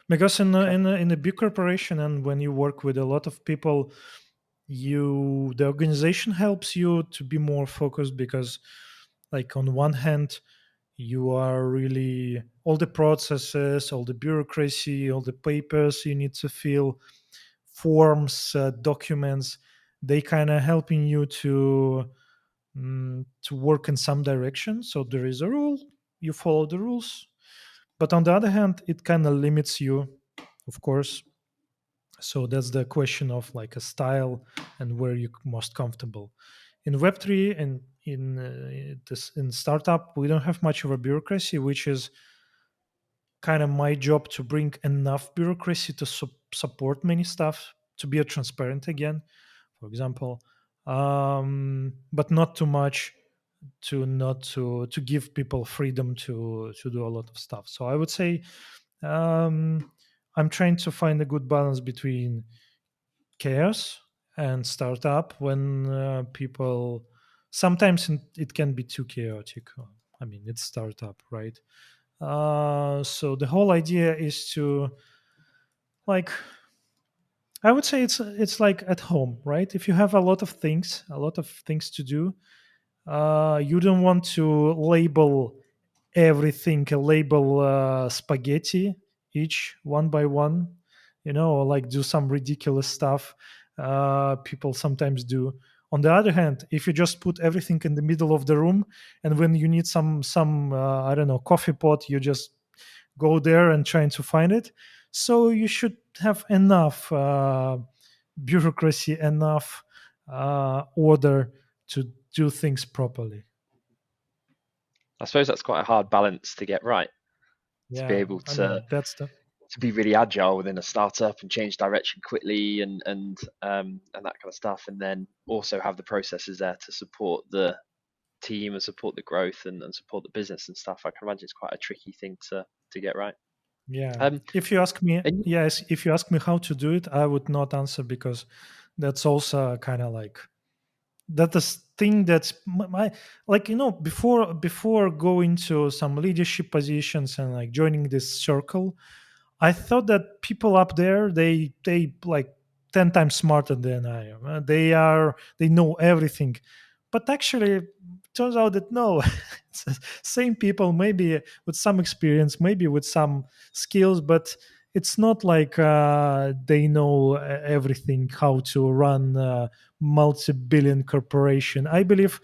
because in Okay. in a big corporation, and when you work with a lot of people, the organization helps you to be more focused, because like on one hand you are really all the processes, all the bureaucracy, all the papers you need to fill, forms, documents, they kind of helping you to work in some direction. So there is a rule, you follow the rules, but on the other hand it kind of limits you, of course. So that's the question of like a style and where you're most comfortable. In Web3 and in startup, we don't have much of a bureaucracy, which is kind of my job, to bring enough bureaucracy to support many stuff, to be a transparent again, for example, but not too much, to not to give people freedom to do a lot of stuff. So I would say, um, I'm trying to find a good balance between chaos and startup, when people sometimes it can be too chaotic. I mean, it's startup, right? So the whole idea is to, like, I would say it's like at home, right? If you have a lot of things to do, you don't want to label everything, label spaghetti each one by one, or like do some ridiculous stuff people sometimes do. On the other hand, if you just put everything in the middle of the room, and when you need some I don't know, coffee pot, you just go there and trying to find it. So you should have enough bureaucracy, enough order to do things properly. I suppose that's quite a hard balance to get right, to be Yeah, able I to mean that's the to be really agile within a startup and change direction quickly and that kind of stuff, and then also have the processes there to support the team and support the growth and support the business and stuff. I can imagine it's quite a tricky thing to get right. Yeah. Um, If you ask me, and yes, if you ask me how to do it, I would not answer, because that's also kind of like that is thing that's my, like, before going to some leadership positions and like joining this circle, I thought that people up there, they like 10 times smarter than I am. They know everything. But actually turns out that no, it's the same people, maybe with some experience, maybe with some skills, but it's not like they know everything, how to run a multi-billion corporation. I believe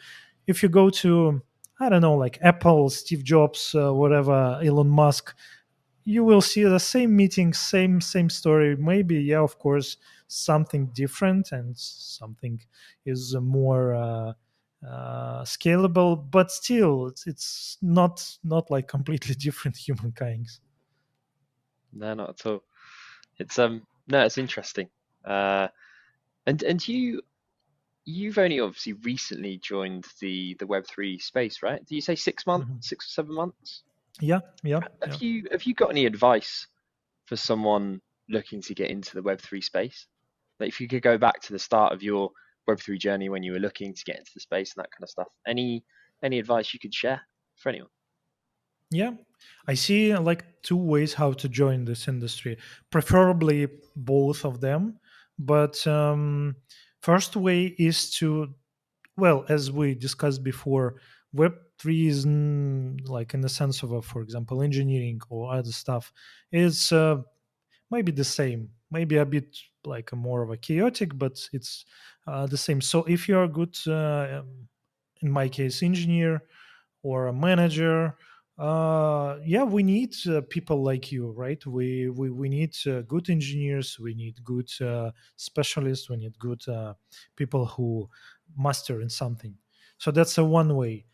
if you go to, I don't know, like Apple, Steve Jobs, whatever, Elon Musk, you will see the same meeting, same story. Maybe, yeah, of course, something different, and something is more scalable, but still it's not like completely different humankinds. no, not at all. It's no, it's interesting. Uh, and you've only obviously recently joined the Web3 space, right? Do you say 6 months, Mhm. 6 or 7 months? Yeah, yeah, Have yeah. you got any advice for someone looking to get into the Web3 space? Like if you could go back to the start of your Web3 journey when you were looking to get into the space and that kind of stuff, any advice you could share for anyone? Yeah, I see like two ways how to join this industry, preferably both of them. But first way is to, well, as we discussed before, Web3 is like in the sense of, for example, engineering or other stuff, is maybe the same, maybe a bit like a more of a chaotic, but it's the same. So if you are good, in my case, engineer or a manager, yeah, we need people like you, right? We need good engineers, we need good specialists, we need good people who master in something. So that's a one way.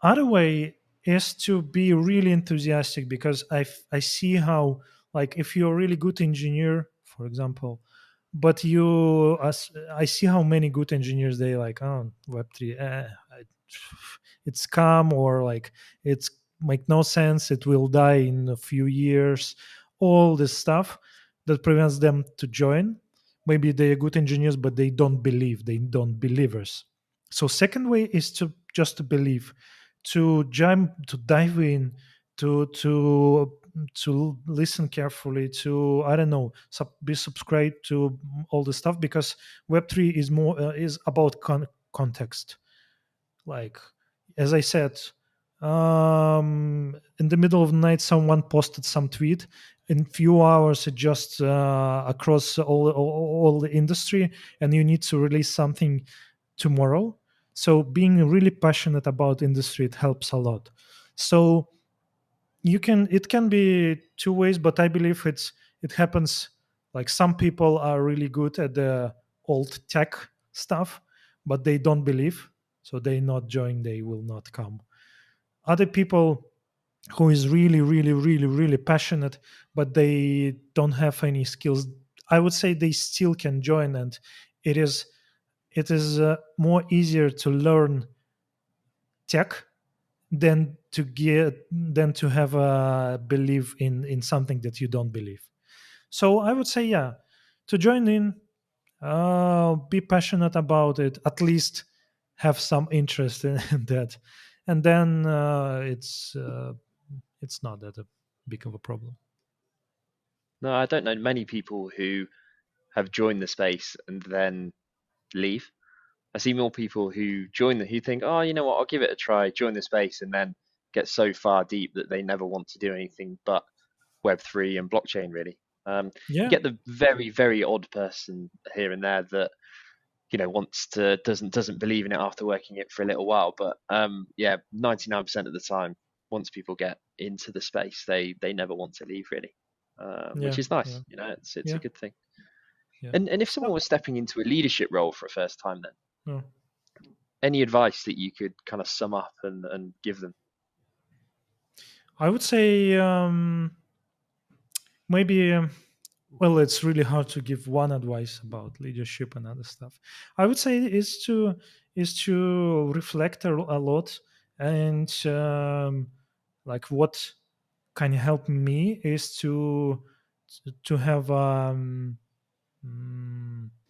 Other way is to be really enthusiastic, because I see how, like, if you're a really good engineer, for example, but you as I see how many good engineers they like, oh, web3, it's scam, or like it's make no sense, it will die in a few years, all this stuff that prevents them to join. Maybe they are good engineers, but they don't believe, they don't believers. So second way is to just to believe, to jump, to dive in, to listen carefully, to, I don't know, be subscribed to all the stuff, because web3 is more is about context. Like, as I said, in the middle of the night someone posted some tweet, in few hours it just across all the industry, and you need to release something tomorrow. So being really passionate about industry, it helps a lot. So you can, it can be two ways, but I believe it happens, like some people are really good at the old tech stuff, but they don't believe, so they not join, they will not come. Other people who is really really really really passionate, but they don't have any skills, I would say they still can join. And it is more easier to learn tech than to have a belief in something that you don't believe. So I would say, yeah, to join in, be passionate about it, at least have some interest in that, and then it's not that a big of a problem. No, I don't know many people who have joined the space and then leave. I see more people who who think, oh, you know what, I'll give it a try, join the space, and then get so far deep that they never want to do anything but Web3 and blockchain, really. You Yeah, get the very, very odd person here and there that wants to doesn't believe in it after working it for a little while, but yeah, 99% of the time, once people get into the space, they never want to leave, really, yeah, which is yeah, nice. It's a yeah, good thing. yeah. And if Oh, someone was stepping into a leadership role for a first time, then oh. any advice that you could kind of sum up and give them? I would say, maybe, well, it's really hard to give one advice about leadership and other stuff. I would say is to reflect a lot, and like what can help me is to have mm,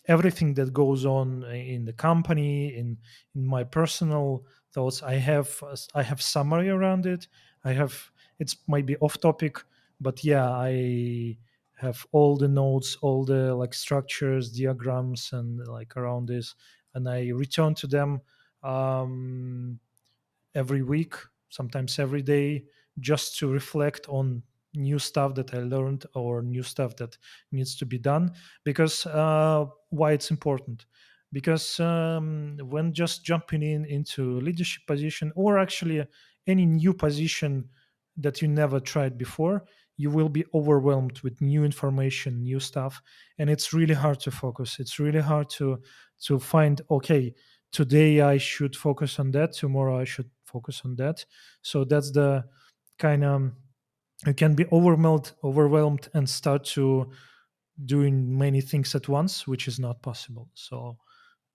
everything that goes on in the company, in my personal thoughts. I have summary around it. I have, it's might be off topic, but yeah, I have all the notes, all the like structures, diagrams, and like around this, and I return to them um every week, sometimes every day, just to reflect on new stuff that I learned, or new stuff that needs to be done. Because why it's important? Because when just jumping into leadership position, or actually any new position that you never tried before, you will be overwhelmed with new information, new stuff, and it's really hard to focus. It's really hard to find, okay, today I should focus on that, tomorrow I should focus on that. So that's the kind of, you can be overwhelmed and start to doing many things at once, which is not possible. So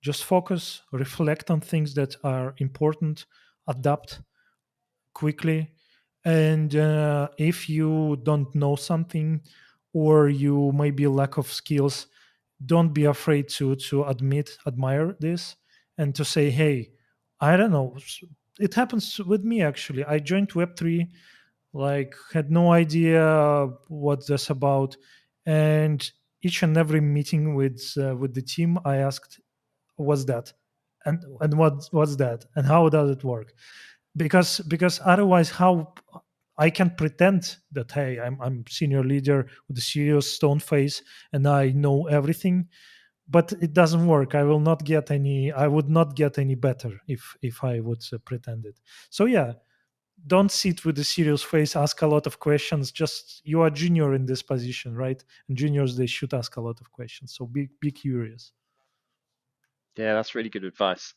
just focus, reflect on things that are important, adapt quickly. And if you don't know something, or you may be lack of skills, don't be afraid to admire this, and to say, hey, I don't know. It happens with me actually. I joined web3, like had no idea what that's about, and each and every meeting with the team I asked, what's that, and what's that, and how does it work? Because otherwise, how I can pretend that, hey, I'm senior leader with a serious stone face and I know everything, but it doesn't work. I would not get any better if I would pretend it. So yeah, don't sit with a serious face, ask a lot of questions. Just, you are junior in this position, right? And juniors, they should ask a lot of questions, so be curious. Yeah, that's really good advice.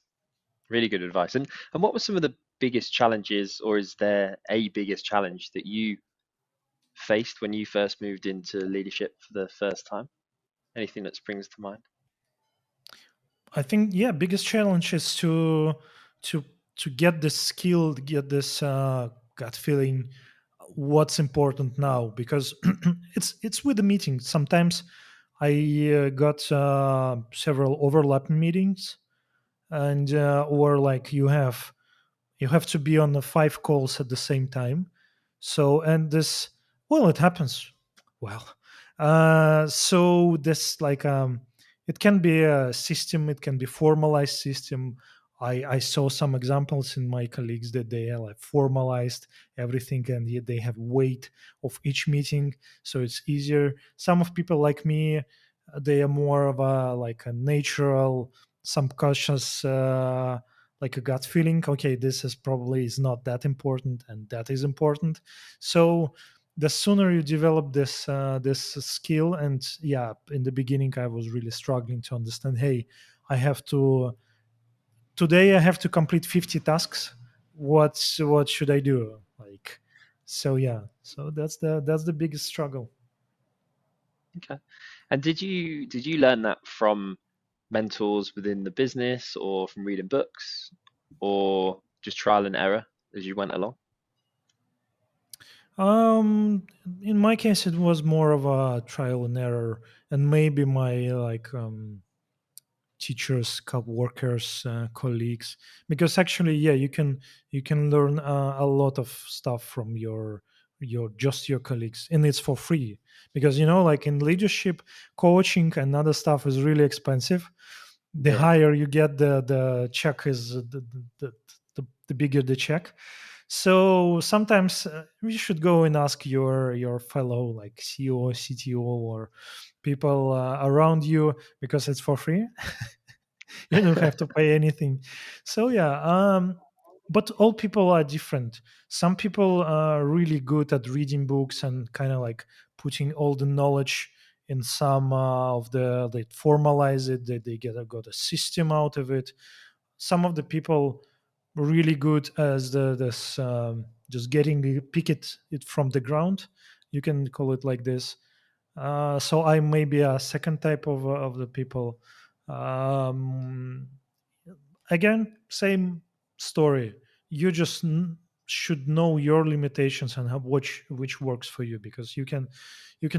Really good advice. And what were some of the biggest challenges, or is there a biggest challenge that you faced when you first moved into leadership for the first time? Anything that springs to mind? I think yeah, biggest challenge is to to get this skill, get this gut feeling what's important now, because it's with the meeting. Sometimes I got several overlapping meetings, and or like you have to be on the 5 calls at the same time. So and this, well, it happens. Well, so this like it can be a system, it can be formalized system. I saw some examples in my colleagues that they are like formalized everything, and yet they have weight of each meeting, so it's easier. Some of people like me, they are more of a like a natural, subconscious, like a gut feeling. Okay, this is probably is not that important, and that is important. So the sooner you develop this skill, and yeah, in the beginning I was really struggling to understand. Hey, I have to today I have to complete 50 tasks. What should I do? Like, so yeah, so that's the biggest struggle. Okay. And did you learn that from mentors within the business, or from reading books, or just trial and error as you went along? Um, in my case, it was more of a trial and error, and maybe my like teachers, co-workers, colleagues, because actually yeah, you can learn a lot of stuff from your just your colleagues, and it's for free, because you know, like in leadership coaching and other stuff is really expensive. The Yeah. higher you get, the check is the bigger the check. So sometimes you should go and ask your fellow like CEO, CTO, or people around you, because it's for free. You don't have to pay anything. So yeah, but all people are different. Some people are really good at reading books and kind of like putting all the knowledge in some of they formalize it, they get got a system out of it. Some of the people really good as this just getting pick it from the ground, you can call it like this. So I may be a second type of the people. Um, Again, same story. You just should know your limitations and how, which works for you, because you can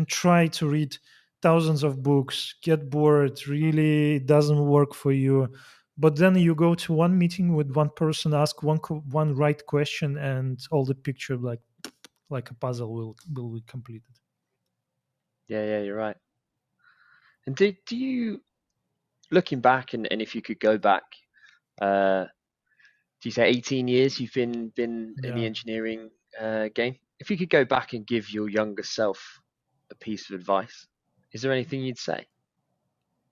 try to read thousands of books, get bored, really it doesn't work for you. But then you go to one meeting with one person, ask one right question, and all the picture like a puzzle will be completed. Yeah, yeah, you're right. And do you, looking back, and if you could go back, uh, do you say 18 years you've been in the Yeah. engineering game? If you could go back and give your younger self a piece of advice, is there anything you'd say?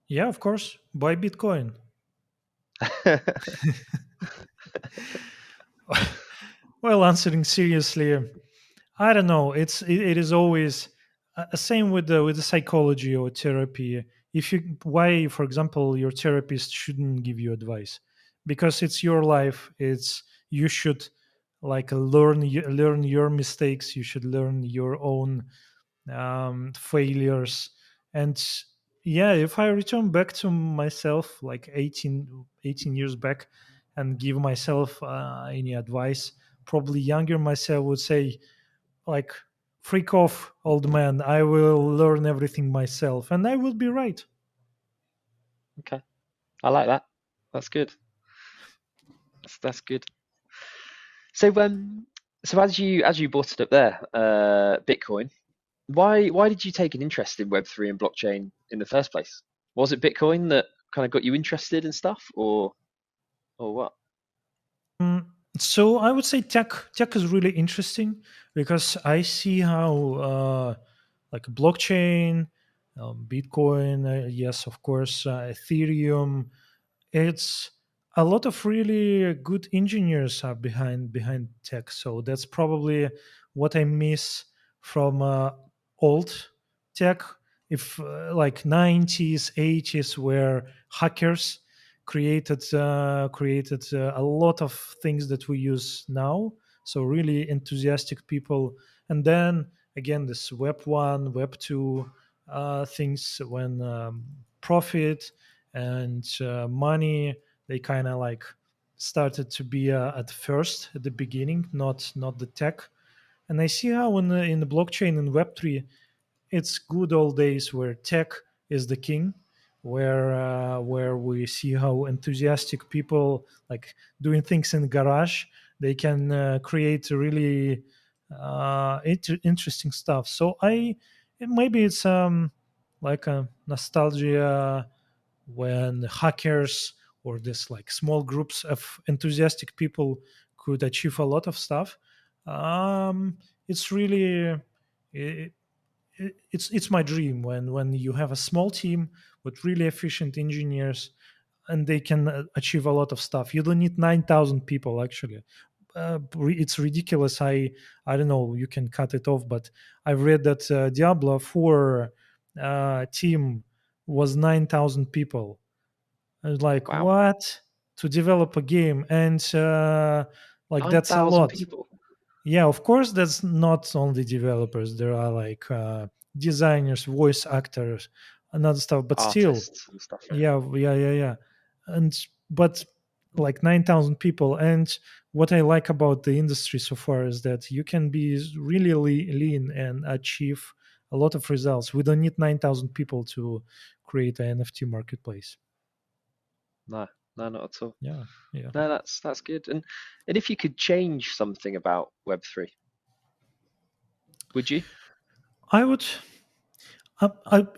Yeah, of course. Buy Bitcoin. Well, answering seriously, I don't know. It is always same with the psychology or therapy. If you why, for example, your therapist shouldn't give you advice, because it's your life. It's you should like learn your mistakes. You should learn your own failures. And yeah, if I return back to myself like 18 years back and give myself any advice, probably younger myself would say like, freak off, old man, I will learn everything myself, and I will be right. Okay, I like that. That's good. That's good. So so as you brought it up there, Bitcoin. Why did you take an interest in Web3 and blockchain in the first place? Was it Bitcoin that kind of got you interested in stuff, or what? So I would say tech is really interesting, because I see how like blockchain, Bitcoin, yes, of course, Ethereum. It's a lot of really good engineers are behind tech. So that's probably what I miss from old tech. If like 90s, 80s, where hackers created a lot of things that we use now. So really enthusiastic people, and then again this Web 1, Web 2. things, when profit and money, they kind of like started to be at first, at the beginning, not the tech. And I see how in the blockchain and Web3, it's good old days where tech is the king, where we see how enthusiastic people like doing things in the garage, they can create really interesting stuff. So maybe it's like a nostalgia when hackers or this like small groups of enthusiastic people could achieve a lot of stuff. It's really it, it's my dream when you have a small team with really efficient engineers, and they can achieve a lot of stuff. You don't need 9,000 people actually. It's ridiculous. I don't know, you can cut it off, but I've read that Diablo 4 team was 9,000 people. I was like, Wow, what, to develop a game? And like, nine that's a thousand lot. people, Yeah, of course, that's not only developers. There are like designers, voice actors, and other stuff. But still, artists and stuff. Yeah, yeah. And but like 9,000 people. And what I like about the industry so far is that you can be really lean and achieve a lot of results. We don't need 9,000 people to create an NFT marketplace. no, no, not at all. Yeah, yeah. No, that's good. And if you could change something about Web3, would you? I would.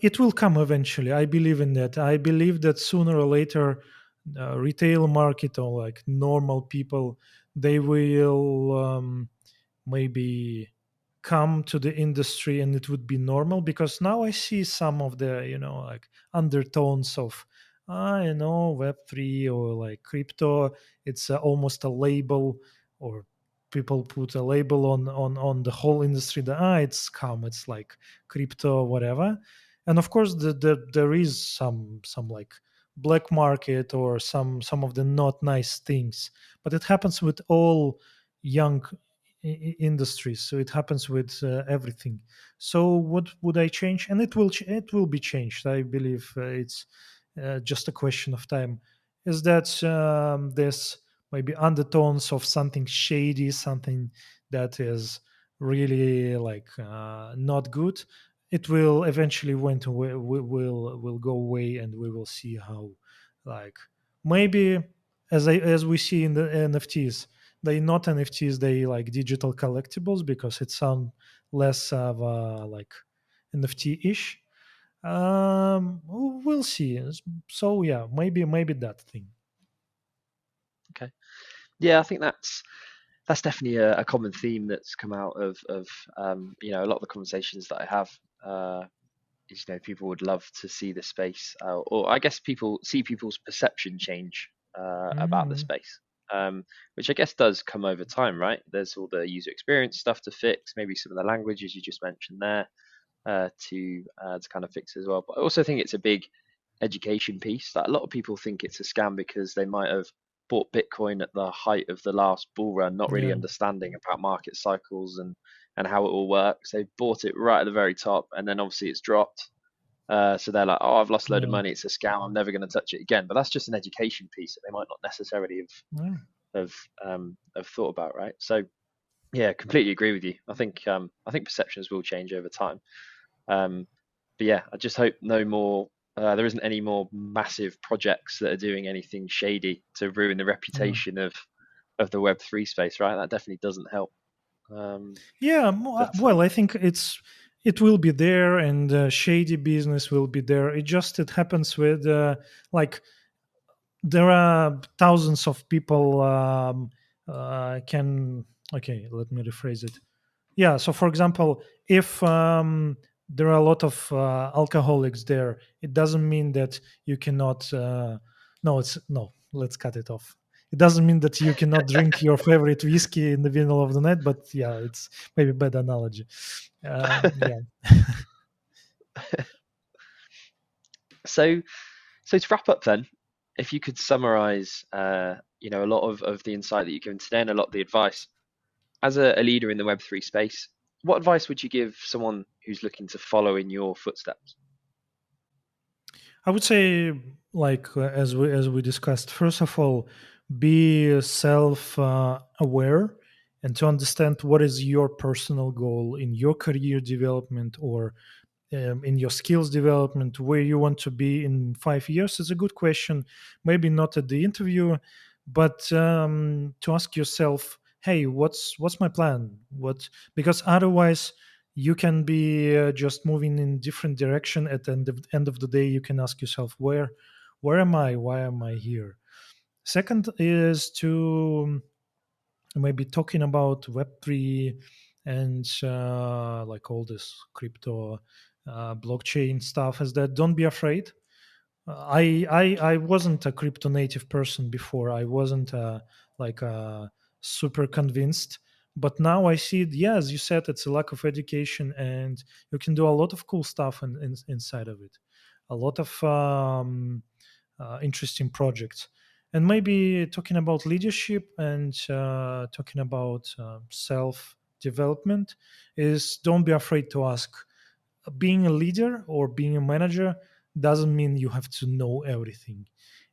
It will come eventually. I believe in that. I believe that sooner or later, retail market or like normal people, they will maybe come to the industry, and it would be normal, because now I see some of the like undertones of Web3 or like crypto. It's almost a label, or people put a label on the whole industry that it's come, it's like crypto, whatever. And of course there is some like black market or some of the not nice things, but it happens with all young industries, so it happens with everything. So what would I change? And it will be changed, I believe. It's just a question of time. Is that there's maybe undertones of something shady, something that is really like not good. It will eventually went away, will go away, and we will see how, like, maybe as we see in the NFTs, they not NFTs, they like digital collectibles, because it sounds less of like NFT-ish. We'll see. So yeah, maybe that thing. Okay. Yeah, I think that's definitely a common theme that's come out of a lot of the conversations that I have. Is, people would love to see the space, or I guess people see people's perception change about the Hmm. space, which I guess does come over time, right? There's all the user experience stuff to fix, maybe some of the languages you just mentioned there to kind of fix as well. But I also think it's a big education piece. That a lot of people think it's a scam because they might have bought Bitcoin at the height of the last bull run, not really Yeah, understanding about market cycles and how it all works. They bought it right at the very top, and then obviously it's dropped. So they're like, "Oh, I've lost a load of yeah, money. It's a scam. I'm never going to touch it again." But that's just an education piece that they might not necessarily yeah. have thought about, right? So yeah, completely agree with you. I think perceptions will change over time. Um, but yeah, I just hope no more. There isn't any more massive projects that are doing anything shady to ruin the Yeah. reputation of the Web3 space, right? That definitely doesn't help. Um, Yeah, but well, I think it will be there, and shady business will be there. It happens with like, there are thousands of people can, okay, let me rephrase it. Yeah, so for example, if there are a lot of alcoholics there, it doesn't mean that you cannot no, it's no, let's cut it off. It doesn't mean that you cannot drink your favorite whiskey in the middle of the night, but yeah, it's maybe a bad analogy. Yeah. so so to wrap up then, if you could summarize, a lot of the insight that you've given today and a lot of the advice as a leader in the Web3 space. what advice would you give someone who's looking to follow in your footsteps? I would say, like as we discussed, first of all, be self aware and to understand what is your personal goal in your career development or in your skills development, where you want to be in 5 years is a good question. Maybe not at the interview, but to ask yourself, hey, what's my plan? What Because otherwise you can be just moving in different direction. At the end of the day, you can ask yourself, where am I? Why am I here? Second is to maybe talking about web3 and like all this crypto blockchain stuff, is that don't be afraid. I wasn't a crypto native person before. I wasn't like super convinced, but now I see it. Yeah, as you said, it's a lack of education, and you can do a lot of cool stuff inside of it. A lot of interesting projects, and maybe talking about leadership and talking about self development is don't be afraid to ask. Being a leader or being a manager doesn't mean you have to know everything.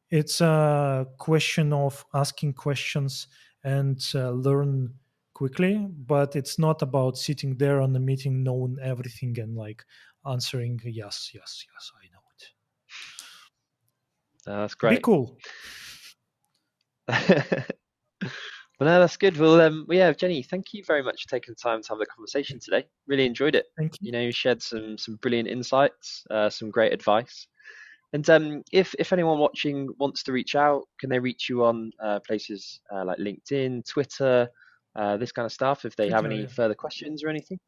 It's a question of asking questions and learn quickly, but it's not about sitting there on the meeting knowing everything and like answering yes, yes, yes, I know it. That's Be great. cool. Well, no, that's good. Well, yeah, Jenny, thank you very much for taking the time to have the conversation today. Really enjoyed it. Thank you. You shared some brilliant insights, some great advice. And if anyone watching wants to reach out, can they reach you on places like LinkedIn, Twitter, this kind of stuff? If they have Twitter, any yeah. further questions or anything?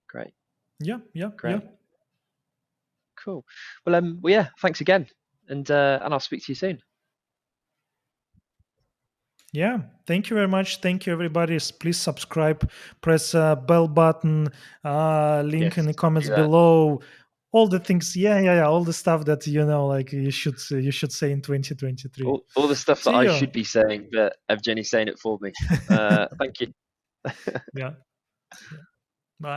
Great, Yeah, yeah, yeah. great, cool. Well, yeah, thanks again, and I'll speak to you soon. Yeah, thank you very much. Thank you, everybody. Please subscribe, press bell button, link in Yes, the I'll do comments that. below. All the things, yeah, yeah, yeah. All the stuff that like you should say in 2023. All the stuff that See I you. should be saying, but Evgeny's saying it for me. Thank you. Yeah, yeah. Bye.